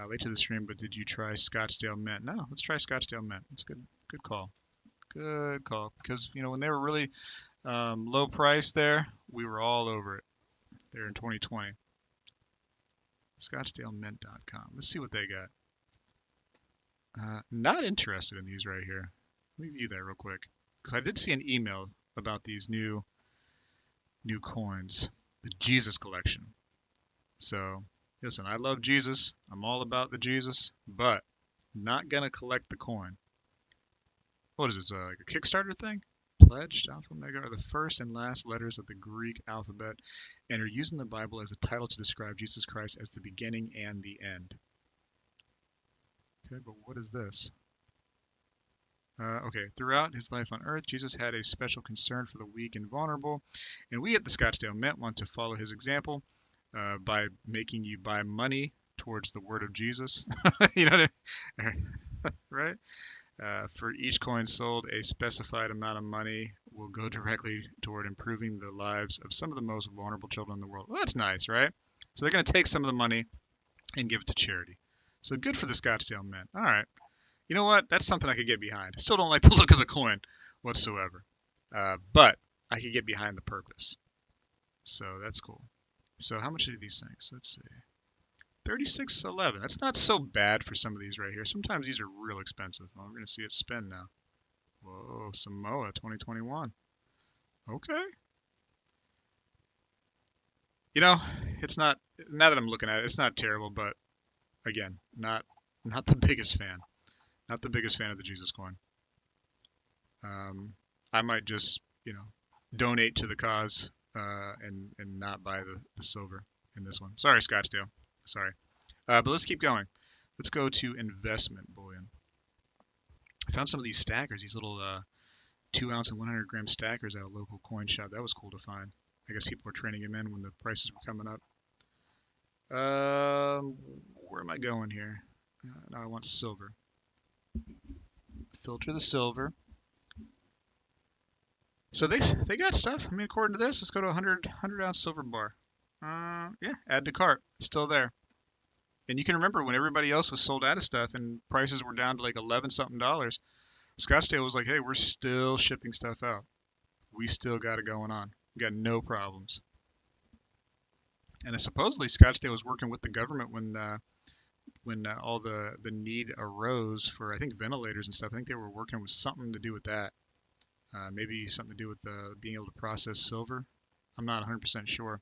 Late to the stream, but did you try Scottsdale Mint? No, let's try Scottsdale Mint. It's good call. Good call. Because when they were really low price there, we were all over it there in 2020. ScottsdaleMint.com. Let's see what they got. Not interested in these right here. Let me view that real quick. Because I did see an email about these new coins, the Jesus collection. So, listen, I love Jesus. I'm all about the Jesus, but not gonna collect the coin. What is this, like a Kickstarter thing? Pledged Alpha Omega are the first and last letters of the Greek alphabet and are used in the Bible as a title to describe Jesus Christ as the beginning and the end. Okay, but what is this? Okay, throughout his life on earth, Jesus had a special concern for the weak and vulnerable, and we at the Scottsdale Mint want to follow his example by making you buy money towards the word of Jesus. You know what I mean? Right? For each coin sold, a specified amount of money will go directly toward improving the lives of some of the most vulnerable children in the world. Well, that's nice, right? So they're going to take some of the money and give it to charity. So good for the Scottsdale Mint. All right. You know what? That's something I could get behind. I still don't like the look of the coin whatsoever. But I could get behind the purpose. So that's cool. So how much are these things? Let's see. 36.11. That's not so bad for some of these right here. Sometimes these are real expensive. Well, we're going to see it spin now. Whoa, Samoa 2021. Okay. You know, it's not, now that I'm looking at it, it's not terrible, but again, not the biggest fan. Not the biggest fan of the Jesus coin. I might just, donate to the cause and not buy the silver in this one. Sorry, Scottsdale. Sorry. But let's keep going. Let's go to investment bullion. I found some of these stackers, these little 2-ounce and 100-gram stackers at a local coin shop. That was cool to find. I guess people were trading them in when the prices were coming up. Where am I going here? Now I want silver. Filter the silver. So they got stuff. I mean, according to this, let's go to 100-ounce silver bar. Yeah, add to cart. Still there. And you can remember when everybody else was sold out of stuff and prices were down to like 11 something dollars. Scottsdale was like, hey, we're still shipping stuff out. We still got it going on. We got no problems. And supposedly Scottsdale was working with the government when all the need arose for, I think, ventilators and stuff. I think they were working with something to do with that. Maybe something to do with being able to process silver. I'm not 100% sure.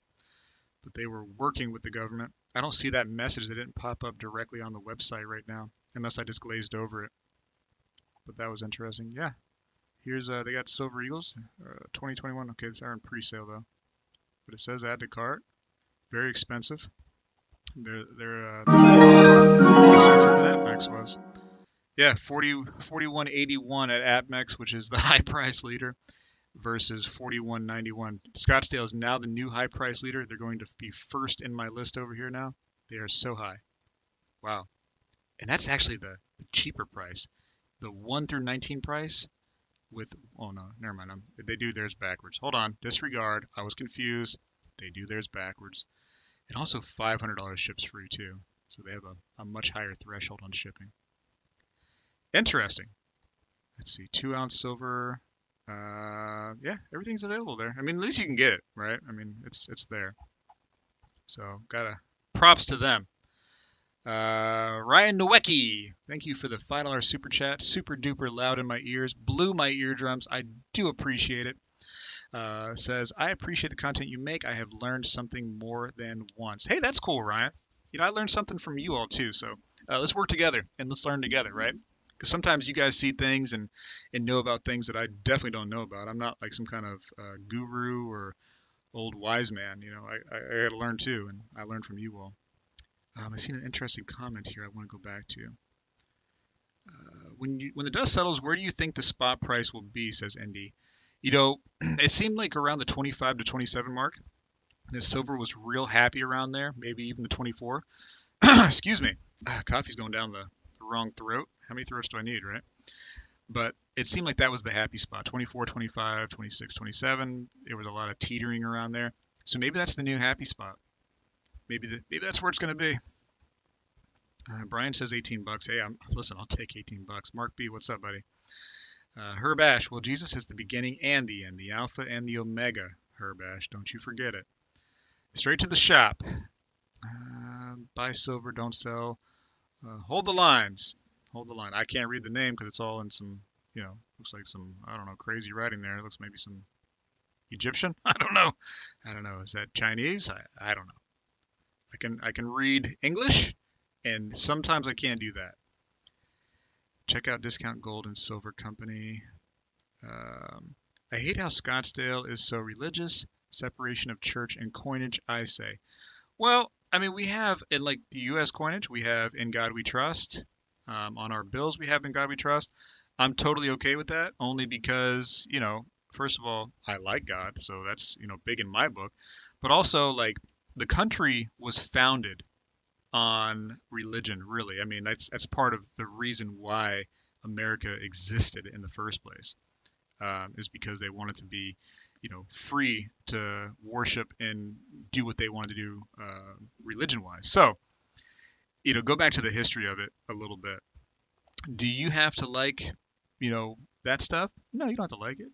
But they were working with the government. I don't see that message. They didn't pop up directly on the website right now, unless I just glazed over it. But that was interesting. Yeah. Here's, they got Silver Eagles, 2021. Okay, these are in pre-sale though. But it says add to cart. Very expensive. They're expensive than APMEX was. Yeah, 41.81 at APMEX, which is the high price leader, versus 41.91. Scottsdale is now the new high price leader. They're going to be first in my list over here now. They are so high. Wow. And that's actually the cheaper price. The 1 through 19 price with, oh no, never mind. They do theirs backwards. Hold on, disregard. I was confused. They do theirs backwards. And also $500 ships free too. So they have a much higher threshold on shipping. Interesting. Let's see, 2-ounce silver. Yeah, everything's available there. I mean, at least you can get it, right? I mean, it's there. So props to them. Ryan Nowecki, thank you for the $5 super chat. Super duper loud in my ears, blew my eardrums. I do appreciate it. Says, I appreciate the content you make. I have learned something more than once. Hey, that's cool, Ryan. I learned something from you all too. So let's work together and let's learn together, right? Because sometimes you guys see things and know about things that I definitely don't know about. I'm not like some kind of guru or old wise man. I got to learn too, and I learned from you all. I've seen an interesting comment here I want to go back to. When the dust settles, where do you think the spot price will be, says Indy. It seemed like around the 25 to 27 mark. The silver was real happy around there, maybe even the 24. Excuse me. Coffee's going down the wrong throat. How many throats do I need, right? But it seemed like that was the happy spot. 24, 25, 26, 27. There was a lot of teetering around there. So maybe that's the new happy spot. Maybe that's where it's going to be. Brian says 18 bucks. Hey, listen, I'll take 18 bucks. Mark B, what's up, buddy? Herb Ash, well, Jesus is the beginning and the end, the Alpha and the Omega, Herb Ash. Don't you forget it. Straight to the shop. Buy silver, don't sell. Hold the lines. Hold the line. I can't read the name because it's all in some, looks like some, I don't know, crazy writing there. It looks maybe some Egyptian. I don't know. Is that Chinese? I don't know. I can read English, and sometimes I can't do that. Check out Discount Gold and Silver Company. I hate how Scottsdale is so religious. Separation of church and coinage, I say. Well, I mean, we have, in like the U.S. coinage, we have In God We Trust. On our bills, we have In God We Trust. I'm totally okay with that, only because, first of all, I like God, so that's, big in my book. But also, like, the country was founded on religion, really. I mean, that's part of the reason why America existed in the first place, is because they wanted to be, free to worship and do what they wanted to do religion-wise. So, go back to the history of it a little bit. Do you have to like, that stuff? No, you don't have to like it,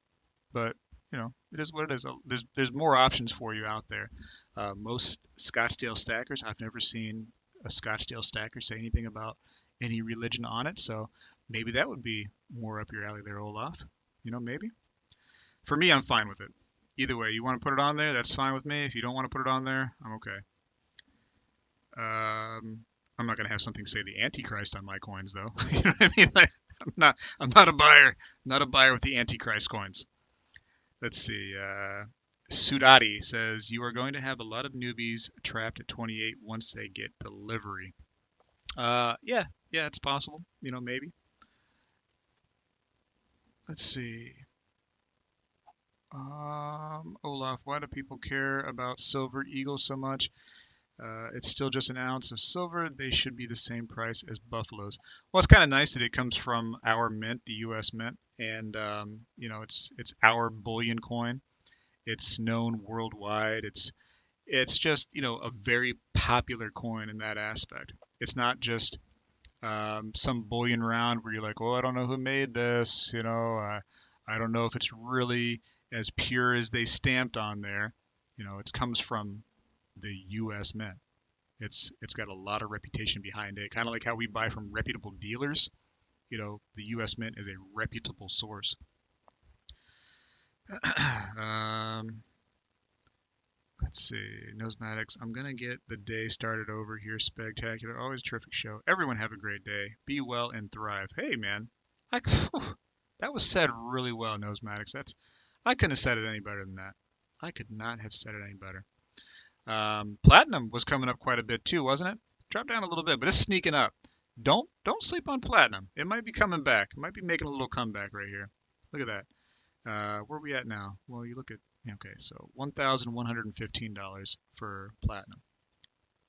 but it is what it is. There's more options for you out there. Most Scottsdale stackers, I've never seen a Scottsdale stacker say anything about any religion on it. So maybe that would be more up your alley there, Olaf. Maybe. For me, I'm fine with it. Either way, you want to put it on there, that's fine with me. If you don't want to put it on there, I'm okay. I'm not gonna have something say the Antichrist on my coins though. You know what I mean? Like, I'm not a buyer. Not a buyer with the Antichrist coins. Let's see. Sudati says you are going to have a lot of newbies trapped at 28 once they get delivery. Yeah, it's possible. Maybe. Let's see. Olaf, why do people care about Silver Eagle so much? It's still just an ounce of silver. They should be the same price as Buffalo's. Well, it's kind of nice that it comes from our mint, the U.S. mint, and it's our bullion coin. It's known worldwide. It's just a very popular coin in that aspect. It's not just some bullion round where you're like, oh, I don't know who made this. I don't know if it's really as pure as they stamped on there. It comes from the U.S. Mint. It's got a lot of reputation behind it, kind of like how we buy from reputable dealers. The U.S. Mint is a reputable source. Let's see, Nosmatics. I'm gonna get the day started over here. Spegtacular, always a terrific show. Everyone have a great day. Be well and thrive. Hey man, that was said really well, Nosmatics. I couldn't have said it any better than that. I could not have said it any better. Platinum was coming up quite a bit too, wasn't it? Dropped down a little bit, but it's sneaking up. Don't sleep on platinum. It might be coming back. It might be making a little comeback right here. Look at that. Where are we at now? Well, you look at, okay, so $1,115 for platinum.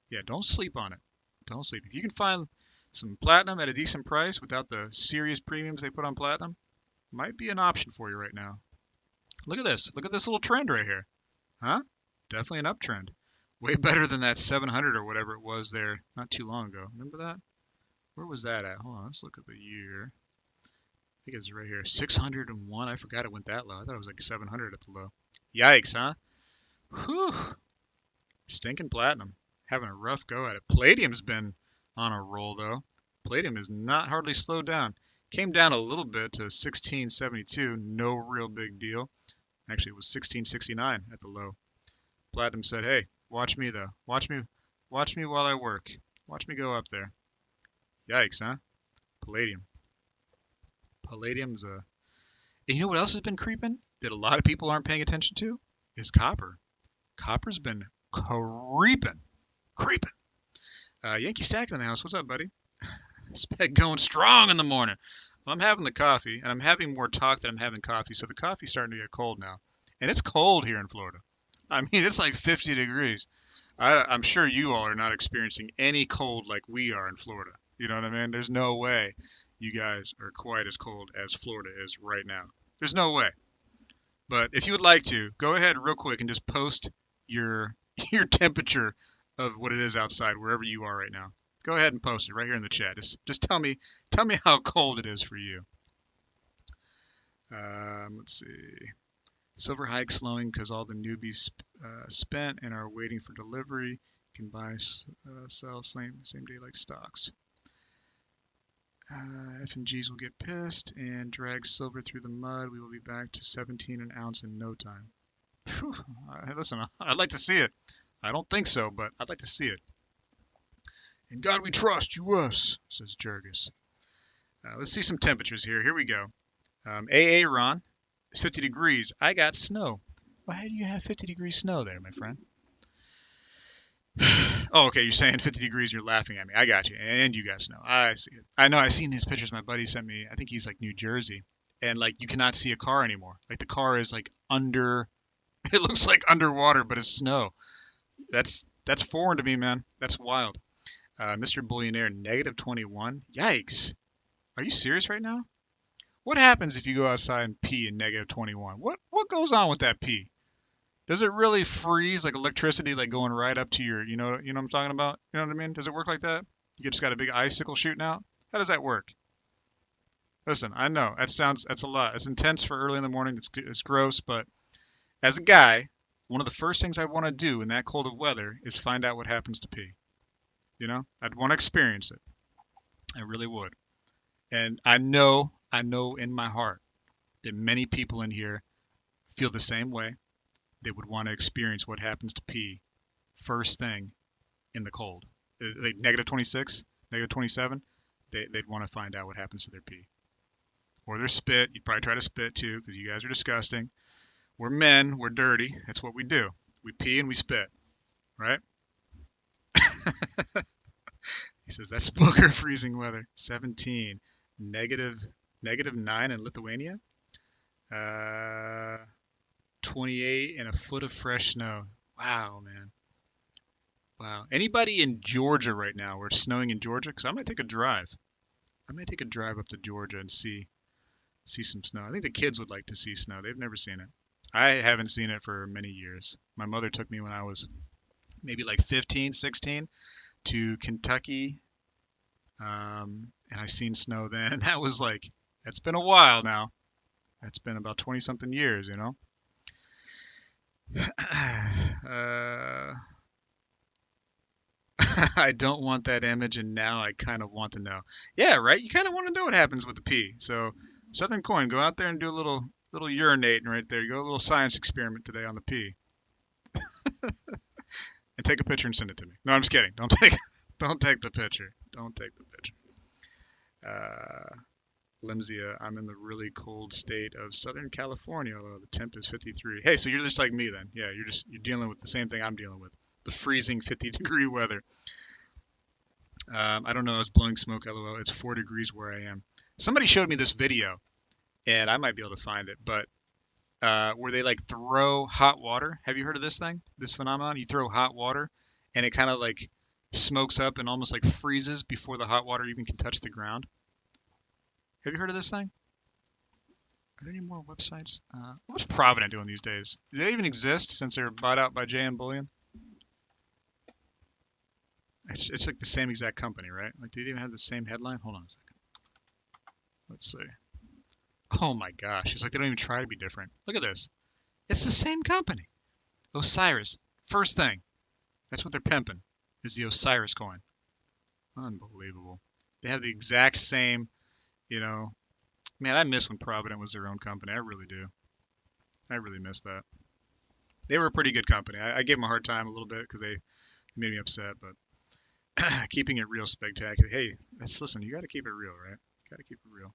Yeah, don't sleep on it. Don't sleep. If you can find some platinum at a decent price without the serious premiums they put on platinum, might be an option for you right now. Look at this. Look at this little trend right here. Huh? Definitely an uptrend. Way better than that 700 or whatever it was there not too long ago. Remember that? Where was that at? Hold on, let's look at the year. I think it's right here. 601. I forgot it went that low. I thought it was like 700 at the low. Yikes, huh? Whew. Stinking platinum. Having a rough go at it. Palladium's been on a roll, though. Palladium is not hardly slowed down. Came down a little bit to 1672. No real big deal. Actually, it was 1669 at the low. Platinum said, hey, watch me, though. Watch me while I work. Watch me go up there. Yikes, huh? Palladium. Palladium's a... And you know what else has been creeping that a lot of people aren't paying attention to? Is copper. Copper's been creeping. Yankee Stacking in the house. What's up, buddy? Spec going strong in the morning. Well, I'm having the coffee, and I'm having more talk than I'm having coffee, so the coffee's starting to get cold now. And it's cold here in Florida. I mean, it's like 50 degrees. I'm sure you all are not experiencing any cold like we are in Florida. You know what I mean? There's no way you guys are quite as cold as Florida is right now. There's no way. But if you would like to, go ahead real quick and just post your temperature of what it is outside wherever you are right now. Go ahead and post it right here in the chat. Just tell me how cold it is for you. Let's see. Silver hike slowing because all the newbies spent and are waiting for delivery. You can buy, sell same day like stocks. F&Gs will get pissed and drag silver through the mud. We will be back to 17 an ounce in no time. Whew. Listen, I'd like to see it. I don't think so, but I'd like to see it. In God we trust, you us, says Jurgis. Let's see some temperatures here. Here we go. AA Ron, it's 50 degrees. I got snow. Well, how do you have 50 degrees snow there, my friend? Oh, okay, you're saying 50 degrees and you're laughing at me. I got you. And you got snow. I see it. I know, I've seen these pictures my buddy sent me. I think he's like New Jersey. And like you cannot see a car anymore. Like the car is like under, it looks like underwater, but it's snow. That's foreign to me, man. That's wild. Mr. Billionaire, negative 21. Yikes. Are you serious right now? What happens if you go outside and pee in negative 21? What goes on with that pee? Does it really freeze like electricity, like going right up to your, you know what I'm talking about? You know what I mean? Does it work like that? You just got a big icicle shooting out? How does that work? Listen, I know that's a lot. It's intense for early in the morning. It's gross, but as a guy, one of the first things I want to do in that cold of weather is find out what happens to pee. You know, I'd want to experience it. I really would. And I know in my heart that many people in here feel the same way. They would want to experience what happens to pee first thing in the cold. Like negative 26, negative 27, they'd want to find out what happens to their pee. Or their spit. You'd probably try to spit too because you guys are disgusting. We're men. We're dirty. That's what we do. We pee and we spit, right? He says that's booger freezing weather. 17, negative 9 in Lithuania. 28 and a foot of fresh snow. Wow, man. Wow. Anybody in Georgia right now? Where it's snowing in Georgia? Because I might take a drive. I might take a drive up to Georgia and see some snow. I think the kids would like to see snow. They've never seen it. I haven't seen it for many years. My mother took me when I was maybe like 15, 16 to Kentucky. And I seen snow then. That was like, it's been a while now. It's been about 20 something years, you know? I don't want that image, and now I kind of want to know. Yeah, right? You kind of want to know what happens with the pee. So, Southern Coin, go out there and do a little urinating right there. Go a little science experiment today on the pee. And take a picture and send it to me. No, I'm just kidding. Don't take the picture. Don't take the picture. Limsia, I'm in the really cold state of Southern California, although the temp is 53. Hey, so you're just like me then. Yeah, you're dealing with the same thing I'm dealing with. The freezing 50-degree weather. I don't know. I was blowing smoke. LOL. It's 4 degrees where I am. Somebody showed me this video, and I might be able to find it, but where they like throw hot water. Have you heard of this thing? This phenomenon? You throw hot water, and it kind of like smokes up and almost like freezes before the hot water even can touch the ground. Have you heard of this thing? Are there any more websites? What's Provident doing these days? Do they even exist since they're bought out by JM Bullion? It's like the same exact company, right? Like, did it even have the same headline? Hold on a second. Let's see. Oh my gosh. It's like they don't even try to be different. Look at this. It's the same company. Osiris. First thing. That's what they're pimping, is the Osiris coin. Unbelievable. They have the exact same, you know. Man, I miss when Provident was their own company. I really do. I really miss that. They were a pretty good company. I gave them a hard time a little bit because they made me upset, but keeping it real spectacular. Hey, listen, you got to keep it real, right? Got to keep it real.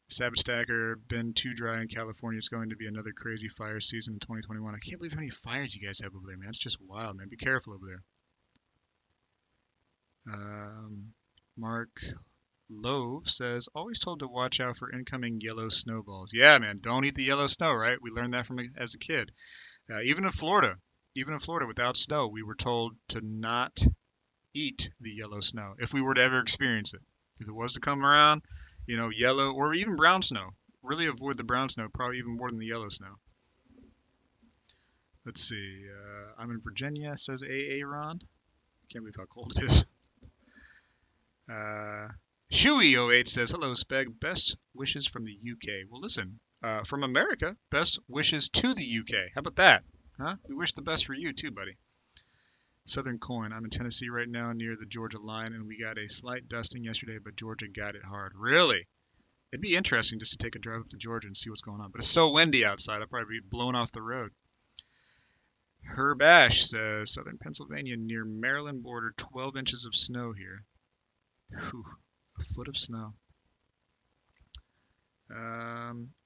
Savage Stacker, been too dry in California. It's going to be another crazy fire season in 2021. I can't believe how many fires you guys have over there, man. It's just wild, man. Be careful over there. Mark Love says, always told to watch out for incoming yellow snowballs. Yeah, man, don't eat the yellow snow, right? We learned that from as a kid. Even in Florida, without snow, we were told to not eat the yellow snow if we were to ever experience it. If it was to come around, you know, yellow or even brown snow. Really avoid the brown snow, probably even more than the yellow snow. Let's see. I'm in Virginia, says Aaron. Can't believe how cold it is. Shuey08 says, hello, Speg. Best wishes from the UK. Well, listen, from America, best wishes to the UK. How about that? Huh? We wish the best for you, too, buddy. Southern Coin. I'm in Tennessee right now near the Georgia line, and we got a slight dusting yesterday, but Georgia got it hard. Really? It'd be interesting just to take a drive up to Georgia and see what's going on. But it's so windy outside, I'll probably be blown off the road. Herb Ash says, Southern Pennsylvania near Maryland border, 12 inches of snow here. Whew, a foot of snow.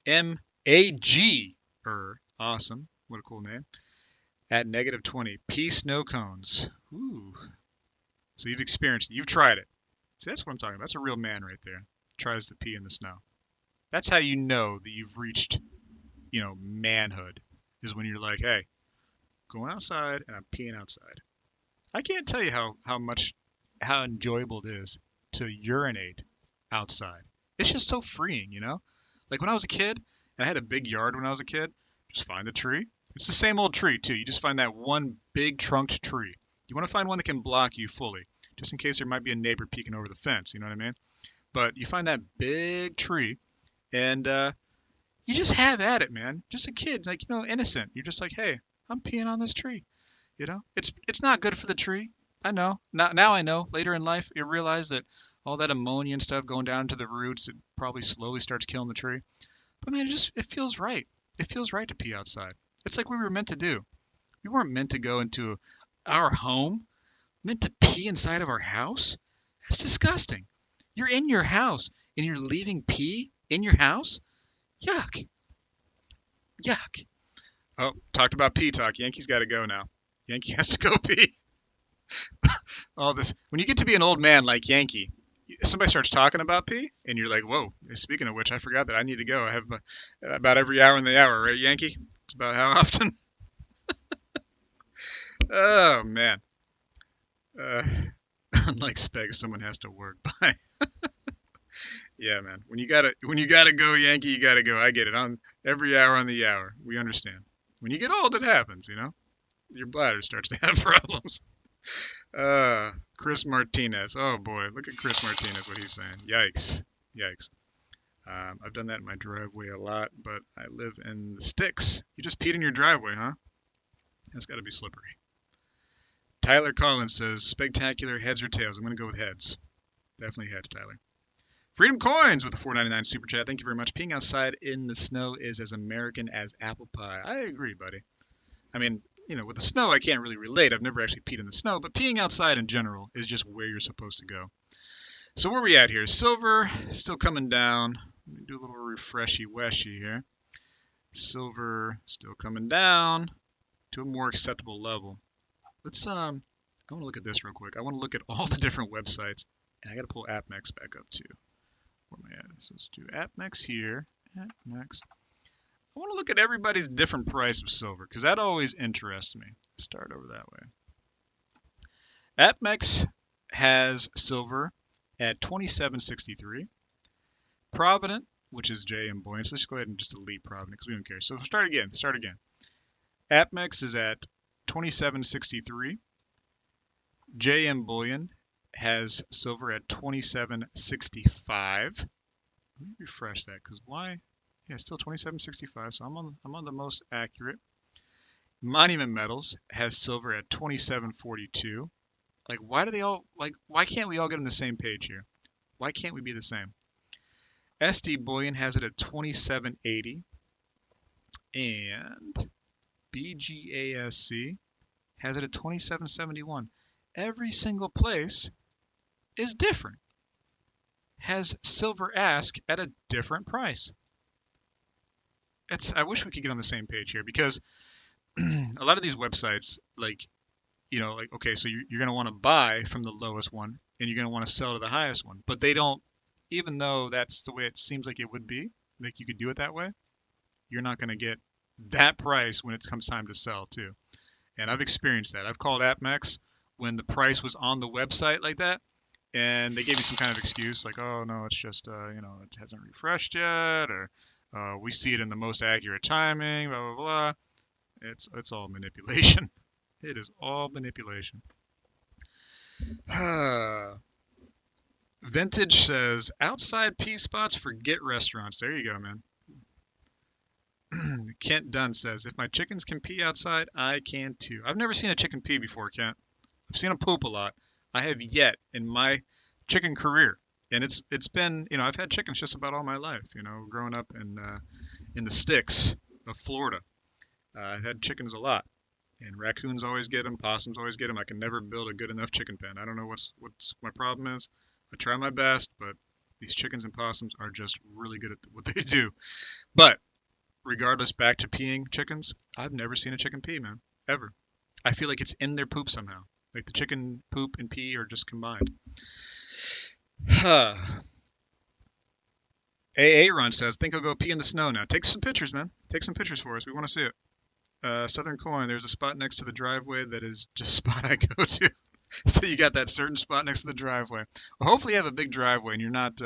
M-A-G. Awesome. What a cool name. At negative 20. Pea snow cones. Ooh. So you've experienced it. You've tried it. See, that's what I'm talking about. That's a real man right there. Tries to pee in the snow. That's how you know that you've reached, you know, manhood. Is when you're like, hey, going outside and I'm peeing outside. I can't tell you how enjoyable it is to urinate outside. It's just so freeing, you know? Like when I was a kid, and I had a big yard when I was a kid, just find a tree. It's the same old tree, too. You just find that one big trunked tree. You want to find one that can block you fully, just in case there might be a neighbor peeking over the fence, you know what I mean? But you find that big tree, and you just have at it, man. Just a kid, like, you know, innocent. You're just like, hey, I'm peeing on this tree. You know? It's not good for the tree, I know. Now I know. Later in life, you realize that all that ammonia and stuff going down into the roots, it probably slowly starts killing the tree. But man, it feels right. It feels right to pee outside. It's like we were meant to do. We weren't meant to go into our home, meant to pee inside of our house. That's disgusting. You're in your house and you're leaving pee in your house? Yuck. Yuck. Oh, talked about pee talk. Yankee's got to go now. Yankee has to go pee. All this. When you get to be an old man like Yankee, somebody starts talking about pee, and you're like, whoa. Speaking of which, I forgot that I need to go. I have about every hour in the hour, right, Yankee? It's about how often? Oh, man. Uh, unlike Speg, someone has to work by. Yeah, man. When you gotta go, Yankee, you gotta go. I get it. On every hour on the hour. We understand. When you get old, it happens, you know? Your bladder starts to have problems. Chris Martinez. Oh boy, look at Chris Martinez, what he's saying. Yikes. Yikes. I've done that in my driveway a lot, but I live in the sticks. You just peed in your driveway, huh? That's got to be slippery. Tyler Collins says, Spectacular, heads or tails? I'm going to go with heads. Definitely heads, Tyler. Freedom Coins with a $4.99 super chat. Thank you very much. Peeing outside in the snow is as American as apple pie. I agree, buddy. I mean, you know, with the snow, I can't really relate. I've never actually peed in the snow, but peeing outside in general is just where you're supposed to go. So where are we at here? Silver still coming down. Let me do a little refreshy-weshy here. Silver still coming down to a more acceptable level. Let's I want to look at this real quick. I want to look at all the different websites, and I got to pull AppMex back up too. Where am I at? So let's do AppMex here. AppMex. I want to look at everybody's different price of silver because that always interests me. Start over that way. AppMex has silver at $27.63. Provident, which is JM Bullion. So let's go ahead and just delete Provident because we don't care. So start again. AppMex is at $27.63. JM Bullion has silver at $27.65. Let me refresh that because why? Yeah, still $27.65. So I'm on the most accurate. Monument Metals has silver at $27.42. Like, why can't we all get on the same page here? Why can't we be the same? SD Bullion has it at $27.80. And BGASC has it at $27.71. Every single place is different. Has silver ask at a different price. I wish we could get on the same page here because a lot of these websites, okay, so you're going to want to buy from the lowest one and you're going to want to sell to the highest one, but they don't, even though that's the way it seems like it would be, like you could do it that way, you're not going to get that price when it comes time to sell too. And I've experienced that. I've called AppMex when the price was on the website like that, and they gave me some kind of excuse like, oh no, it's just, it hasn't refreshed yet, or we see it in the most accurate timing, blah, blah, blah. It's all manipulation. It is all manipulation. Vintage says, outside pee spots, forget restaurants. There you go, man. Kent Dunn says, if my chickens can pee outside, I can too. I've never seen a chicken pee before, Kent. I've seen them poop a lot. I have yet in my chicken career. And it's been, I've had chickens just about all my life, growing up in the sticks of Florida. I've had chickens a lot. And raccoons always get them, possums always get them. I can never build a good enough chicken pen. I don't know what's my problem is. I try my best, but these chickens and possums are just really good at what they do. But regardless, back to peeing chickens, I've never seen a chicken pee, man, ever. I feel like it's in their poop somehow. Like the chicken poop and pee are just combined. AA Run says, think I'll go pee in the snow now. Take some pictures, man. Take some pictures for us. We want to see it. Southern Coin, there's a spot next to the driveway that is just a spot I go to. So you got that certain spot next to the driveway. Well, hopefully you have a big driveway and you're not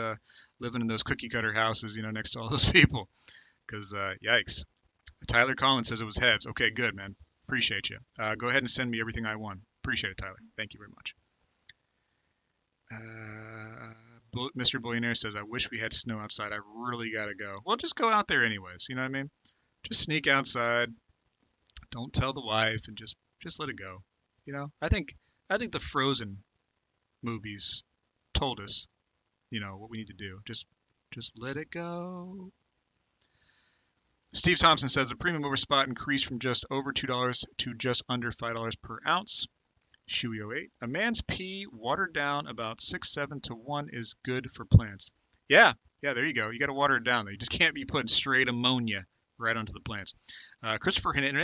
living in those cookie cutter houses, next to all those people. Because, yikes. Tyler Collins says it was heads. Okay, good, man. Appreciate you. Go ahead and send me everything I won. Appreciate it, Tyler. Thank you very much. Mr. Billionaire says, I wish we had snow outside. I really got to go. Well, just go out there anyways. You know what I mean? Just sneak outside. Don't tell the wife and just let it go. I think I think the Frozen movies told us, what we need to do. Just let it go. Steve Thompson says the premium over spot increased from just over $2 to just under $5 per ounce. Shui08. A man's pee watered down about 6-7 to 1 is good for plants. Yeah, there you go. You got to water it down. You just can't be putting straight ammonia right onto the plants. Christopher Hernandez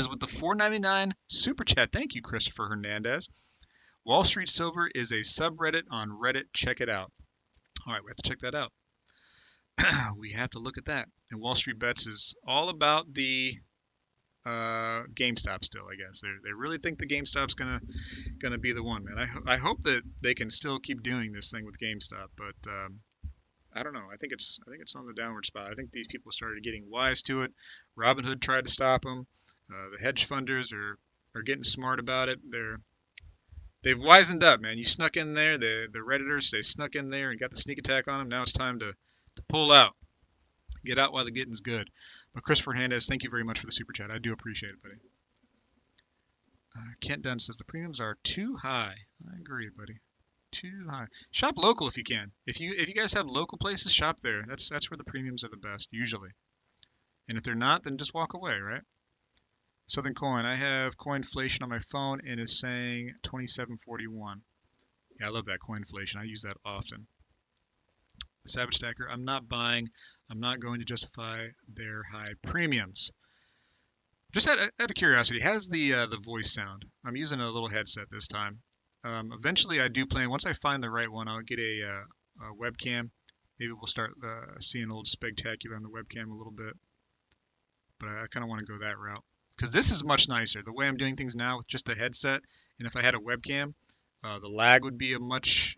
with the $4.99 super chat. Thank you, Christopher Hernandez. Wall Street Silver is a subreddit on Reddit. Check it out. All right, we have to check that out. We have to look at that. And Wall Street Bets is all about the GameStop still, I guess. They really think the GameStop's gonna be the one, man. I hope that they can still keep doing this thing with GameStop, but I don't know. I think it's on the downward spot. I think these people started getting wise to it. Robinhood tried to stop them. The hedge funders are getting smart about it. They've wisened up, man. You snuck in there. The Redditors, they snuck in there and got the sneak attack on them. Now it's time to pull out. Get out while the getting's good. But Christopher Hernandez, thank you very much for the super chat. I do appreciate it, buddy. Kent Dunn says the premiums are too high. I agree, buddy. Too high. Shop local if you can. If you guys have local places, shop there. That's where the premiums are the best usually. And if they're not, then just walk away, right? Southern Coin. I have coinflation on my phone and is saying 27.41. Yeah, I love that coinflation. I use that often. Savage Stacker. I'm not buying. I'm not going to justify their high premiums. Just out of curiosity, has the voice sound? I'm using a little headset this time. Eventually, I do plan. Once I find the right one, I'll get a webcam. Maybe we'll start seeing old Spegtacular on the webcam a little bit. But I kind of want to go that route because this is much nicer. The way I'm doing things now with just the headset, and if I had a webcam, the lag would be a much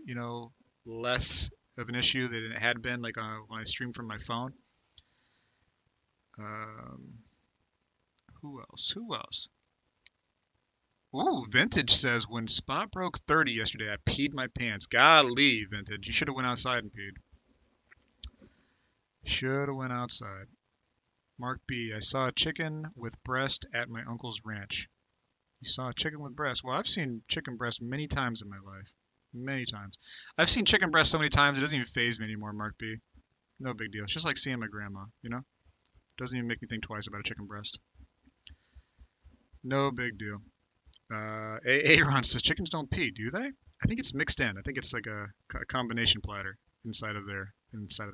less of an issue than it had been like when I stream from my phone. Who else? Ooh, Vintage says, when spot broke 30 yesterday, I peed my pants. Golly, Vintage. You should have went outside and peed. Should have went outside. Mark B. I saw a chicken with breast at my uncle's ranch. You saw a chicken with breast? Well, I've seen chicken breast many times in my life. Many times. I've seen chicken breast so many times, it doesn't even faze me anymore, Mark B. No big deal. It's just like seeing my grandma, Doesn't even make me think twice about a chicken breast. No big deal. Aaron says, chickens don't pee, do they? I think it's mixed in. I think it's like a combination platter inside of their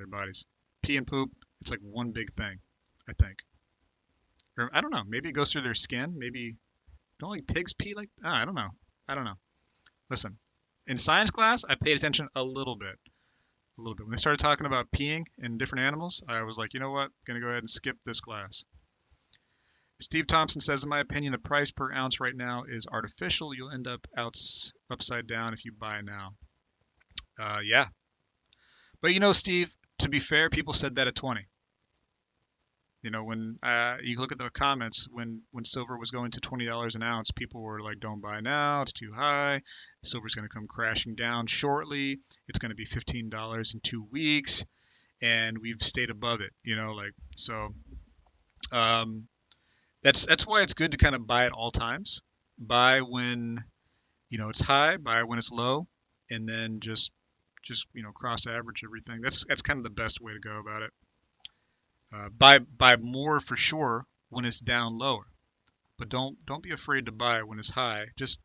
bodies. Pee and poop, it's like one big thing, I think. Or I don't know. Maybe it goes through their skin. Maybe don't like pigs pee like I don't know. Listen, in science class, I paid attention a little bit. When they started talking about peeing in different animals, I was like, you know what? Gonna go ahead and skip this class. Steve Thompson says, in my opinion, the price per ounce right now is artificial. You'll end up upside down if you buy now. Yeah. But Steve, to be fair, people said that at 20. When you look at the comments, when silver was going to $20 an ounce, people were like, don't buy now, it's too high. Silver's going to come crashing down shortly. It's going to be $15 in 2 weeks. And we've stayed above it, so that's why it's good to kind of buy at all times. Buy when, it's high, buy when it's low, and then just cross average everything. That's kind of the best way to go about it. Buy more for sure when it's down lower, but don't be afraid to buy when it's high. Just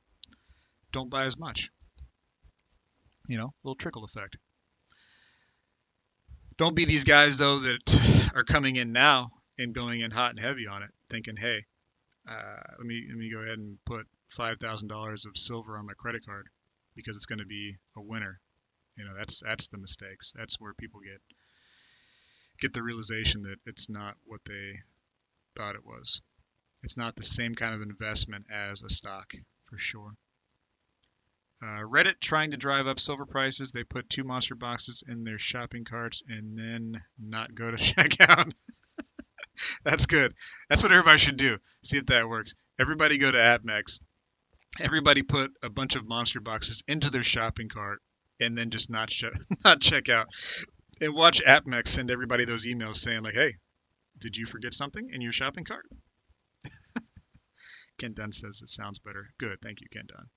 don't buy as much. Little trickle effect. Don't be these guys though that are coming in now and going in hot and heavy on it, thinking, hey, let me go ahead and put $5,000 of silver on my credit card because it's going to be a winner. That's the mistakes. That's where people get the realization that it's not what they thought it was. It's not the same kind of investment as a stock, for sure. Reddit trying to drive up silver prices. They put 2 monster boxes in their shopping carts and then not go to checkout. That's good. That's what everybody should do. See if that works. Everybody go to AppMex. Everybody put a bunch of monster boxes into their shopping cart and then just not check out. And watch AppMex send everybody those emails saying like, hey, did you forget something in your shopping cart? Ken Dunn says it sounds better. Good. Thank you, Ken Dunn.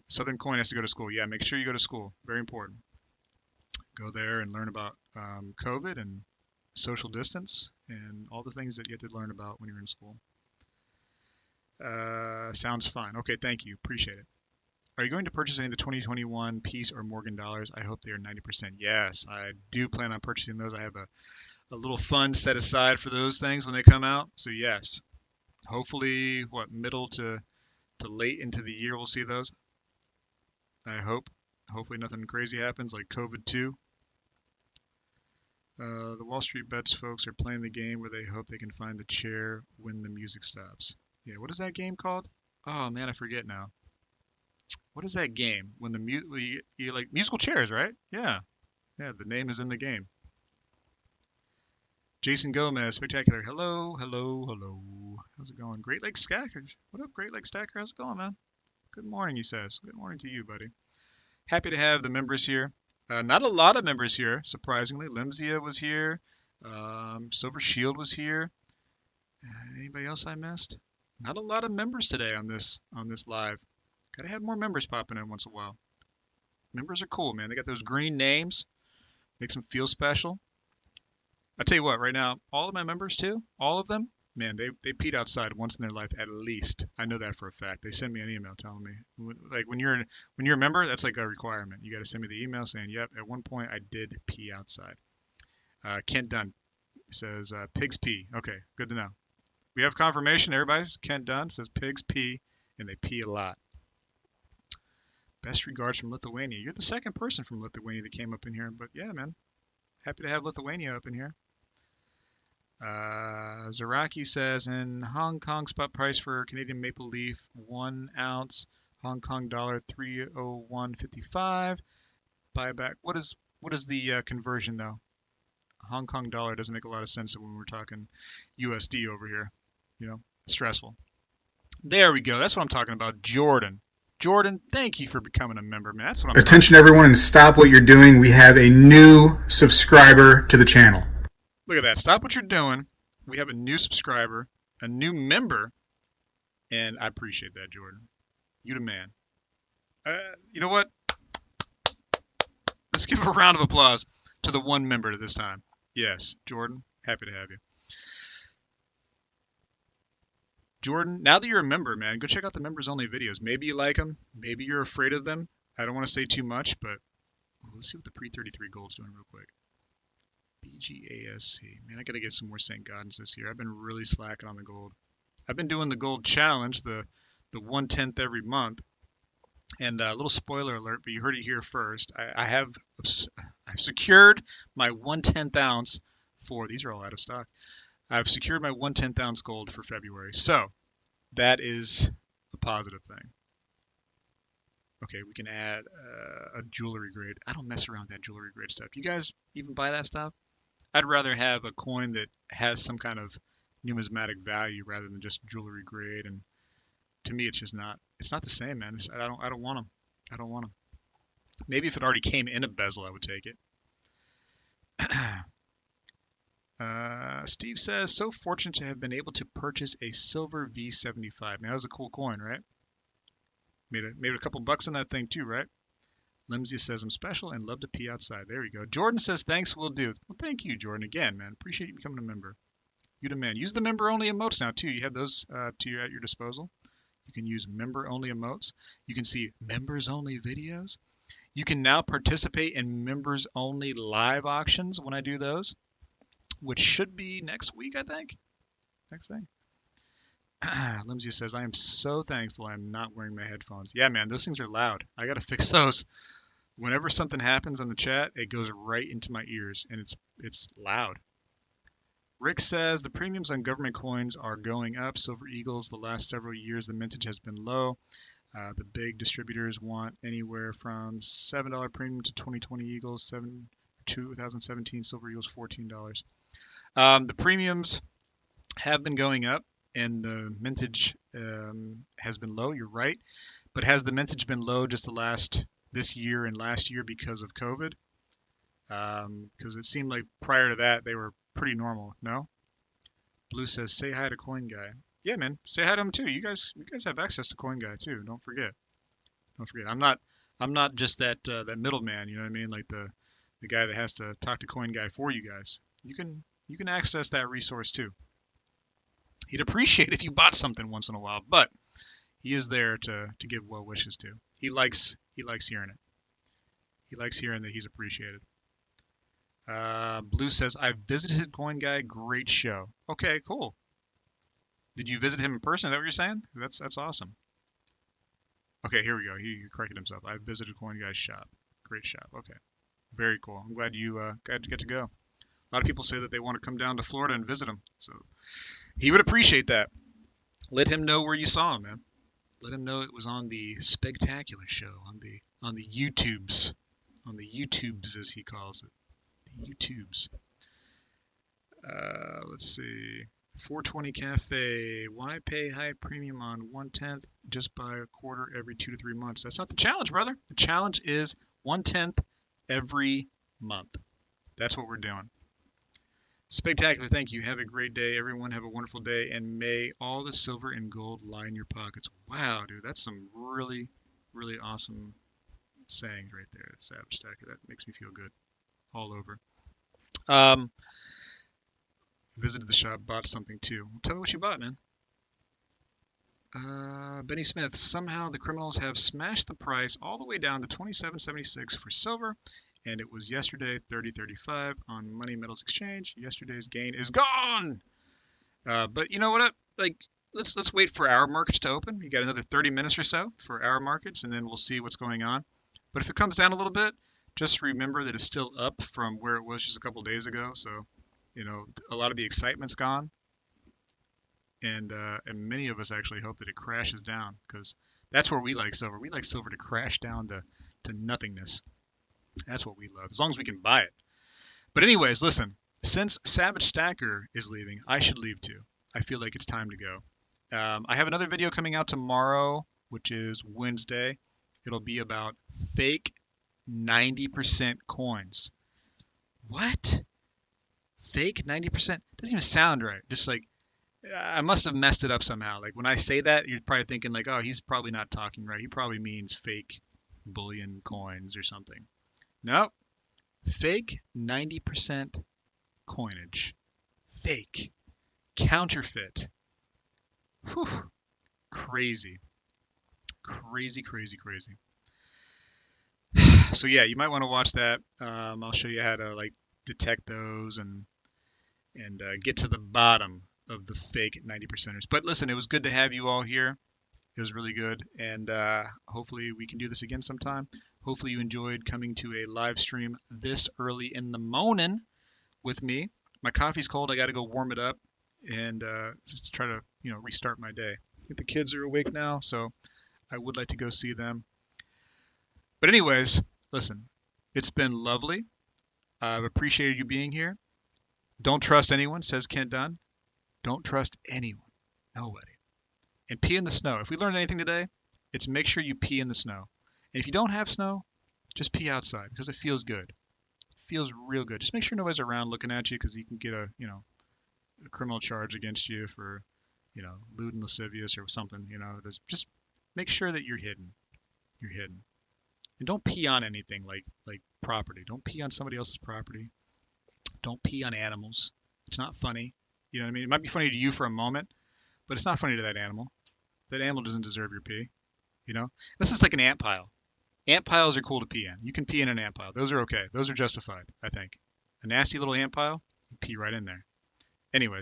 Southern Coin has to go to school. Yeah, make sure you go to school. Very important. Go there and learn about COVID and social distance and all the things that you have to learn about when you're in school. Sounds fine. Okay, thank you. Appreciate it. Are you going to purchase any of the 2021 Peace or Morgan dollars? I hope they are 90%. Yes, I do plan on purchasing those. I have a little fund set aside for those things when they come out. So yes, hopefully, middle to late into the year we'll see those. I hope. Hopefully nothing crazy happens like COVID 2. The Wall Street Bets folks are playing the game where they hope they can find the chair when the music stops. Yeah, what is that game called? Oh man, I forget now. What is that game? When you like musical chairs, right? Yeah. Yeah, the name is in the game. Jason Gomez, Spectacular. Hello, hello, hello. How's it going? Great Lakes Stacker. What up, Great Lakes Stacker? How's it going, man? Good morning, he says. Good morning to you, buddy. Happy to have the members here. Not a lot of members here, surprisingly. Limzia was here. Silver Shield was here. Anybody else I missed? Not a lot of members today on this live. Gotta have more members popping in once in a while. Members are cool, man. They got those green names. Makes them feel special. I tell you what, right now, all of my members too, all of them, man, they peed outside once in their life at least. I know that for a fact. They send me an email telling me, like when you're a member, that's like a requirement. You got to send me the email saying, yep, at one point I did pee outside. Kent Dunn says pigs pee. Okay, good to know. We have confirmation. Everybody's Kent Dunn says pigs pee and they pee a lot. Best regards from Lithuania. You're the second person from Lithuania that came up in here, but yeah, man, happy to have Lithuania up in here. Zaraki says in Hong Kong spot price for Canadian maple leaf 1 ounce Hong Kong dollar 301.55. Buyback. What is the conversion though? Hong Kong dollar doesn't make a lot of sense when we're talking USD over here. You know, stressful. There we go. That's what I'm talking about. Jordan, thank you for becoming a member, man. That's what I'm Attention everyone, and stop what you're doing. We have a new subscriber to the channel. Look at that. Stop what you're doing. We have a new subscriber, a new member, and I appreciate that, Jordan. You the man. You know what? Let's give a round of applause to the one member this time. Yes, Jordan, happy to have you. Jordan, now that you're a member, man, go check out the members-only videos. Maybe you like them. Maybe you're afraid of them. I don't want to say too much, but let's see what the pre-33 gold's doing real quick. BGASC. Man, I got to get some more St. Gaudens this year. I've been really slacking on the gold. I've been doing the gold challenge, the 1/10 every month. And a little spoiler alert, but you heard it here first. I've secured my 1/10 ounce for, these are all out of stock. I've secured my 1/10 ounce gold for February. So that is a positive thing. Okay, we can add a jewelry grade. I don't mess around with that jewelry grade stuff. You guys even buy that stuff? I'd rather have a coin that has some kind of numismatic value rather than just jewelry grade. And to me, it's just not. It's not the same, man. I don't want them. I don't want them. Maybe if it already came in a bezel, I would take it. Steve says, so fortunate to have been able to purchase a silver V75. Now, that was a cool coin, right? Made a couple bucks on that thing too, right? Limsey says, I'm special and love to pee outside. There we go. Jordan says, thanks, will do. Well, thank you, Jordan. Again, man. Appreciate you becoming a member. You the man. Use the member-only emotes now, too. You have those at your disposal. You can use member-only emotes. You can see members-only videos. You can now participate in members-only live auctions when I do those, which should be next week, I think. Next thing. Limsey says, I am so thankful I'm not wearing my headphones. Yeah, man, those things are loud. I got to fix those. Whenever something happens on the chat, it goes right into my ears, and it's loud. Rick says, the premiums on government coins are going up. Silver Eagles, the last several years, the mintage has been low. The big distributors want anywhere from $7 premium to 2020 Eagles, 2017 Silver Eagles, $14. The premiums have been going up, and the mintage has been low. You're right, but has the mintage been low just this year and last year because of COVID? Because it seemed like prior to that they were pretty normal. No. Blue says, say hi to Coin Guy. Yeah, man. Say hi to him too. You guys have access to CoinGuy too. Don't forget. Don't forget. I'm not just that middleman. You know what I mean? Like the guy that has to talk to CoinGuy for you guys. You can access that resource too. He'd appreciate if you bought something once in a while, but he is there to give well wishes to. He likes hearing it. He likes hearing that he's appreciated. Blue says, I visited CoinGuy. Great show. Okay, cool. Did you visit him in person? Is that what you're saying? That's awesome. Okay, here we go. He corrected himself. I visited CoinGuy's shop. Great shop. Okay. Very cool. I'm glad you got to get to go. A lot of people say that they want to come down to Florida and visit him. So he would appreciate that. Let him know where you saw him, man. Let him know it was on the Spegtacular show, on the YouTubes. On the YouTubes, as he calls it. The YouTubes. Let's see. 420 Cafe. Why pay high premium on 1/10? Just buy a quarter every 2 to 3 months. That's not the challenge, brother. The challenge is 1/10 every month. That's what we're doing. Spectacular. Thank you. Have a great day. Everyone have a wonderful day. And may all the silver and gold line your pockets. Wow, dude. That's some really, really awesome sayings right there. Savage Stacker. That makes me feel good all over. Visited the shop, bought something too. Tell me what you bought, man. Benny Smith. Somehow the criminals have smashed the price all the way down to $27.76 for silver, and it was yesterday $30.35 on Money Metals Exchange. Yesterday's gain is gone. But you know what? Like, let's wait for our markets to open. You got another 30 minutes or so for our markets, and then we'll see what's going on. But if it comes down a little bit, just remember that it's still up from where it was just a couple days ago. So, you know, a lot of the excitement's gone, and many of us actually hope that it crashes down, because that's where we like silver. We like silver to crash down to nothingness. That's what we love, as long as we can buy it. But anyways, listen, since Savage Stacker is leaving, I should leave too. I feel like it's time to go. I have another video coming out tomorrow, which is Wednesday. It'll be about fake 90% coins. What? Fake 90%? Doesn't even sound right. Just like, I must have messed it up somehow. Like, when I say that, you're probably thinking like, oh, he's probably not talking right. He probably means fake bullion coins or something. Nope. Fake 90% coinage. Fake. Counterfeit. Whew. Crazy. Crazy, crazy, crazy. So yeah, you might want to watch that. I'll show you how to like detect those and get to the bottom of the fake 90%ers. But listen, it was good to have you all here. It was really good, and hopefully we can do this again sometime. Hopefully you enjoyed coming to a live stream this early in the morning with me. My coffee's cold. I got to go warm it up and just try to, restart my day. I think the kids are awake now, so I would like to go see them. But anyways, listen, it's been lovely. I've appreciated you being here. Don't trust anyone, says Kent Dunn. Don't trust anyone. Nobody. And pee in the snow. If we learned anything today, it's make sure you pee in the snow. And if you don't have snow, just pee outside, because it feels good. It feels real good. Just make sure nobody's around looking at you, because you can get a criminal charge against you for, lewd and lascivious or something. Just make sure that you're hidden. You're hidden. And don't pee on anything like property. Don't pee on somebody else's property. Don't pee on animals. It's not funny. You know what I mean? It might be funny to you for a moment, but it's not funny to that animal. That animal doesn't deserve your pee. This is like an ant pile. Ant piles are cool to pee in. You can pee in an ant pile. Those are okay. Those are justified, I think. A nasty little ant pile, you pee right in there. Anyways.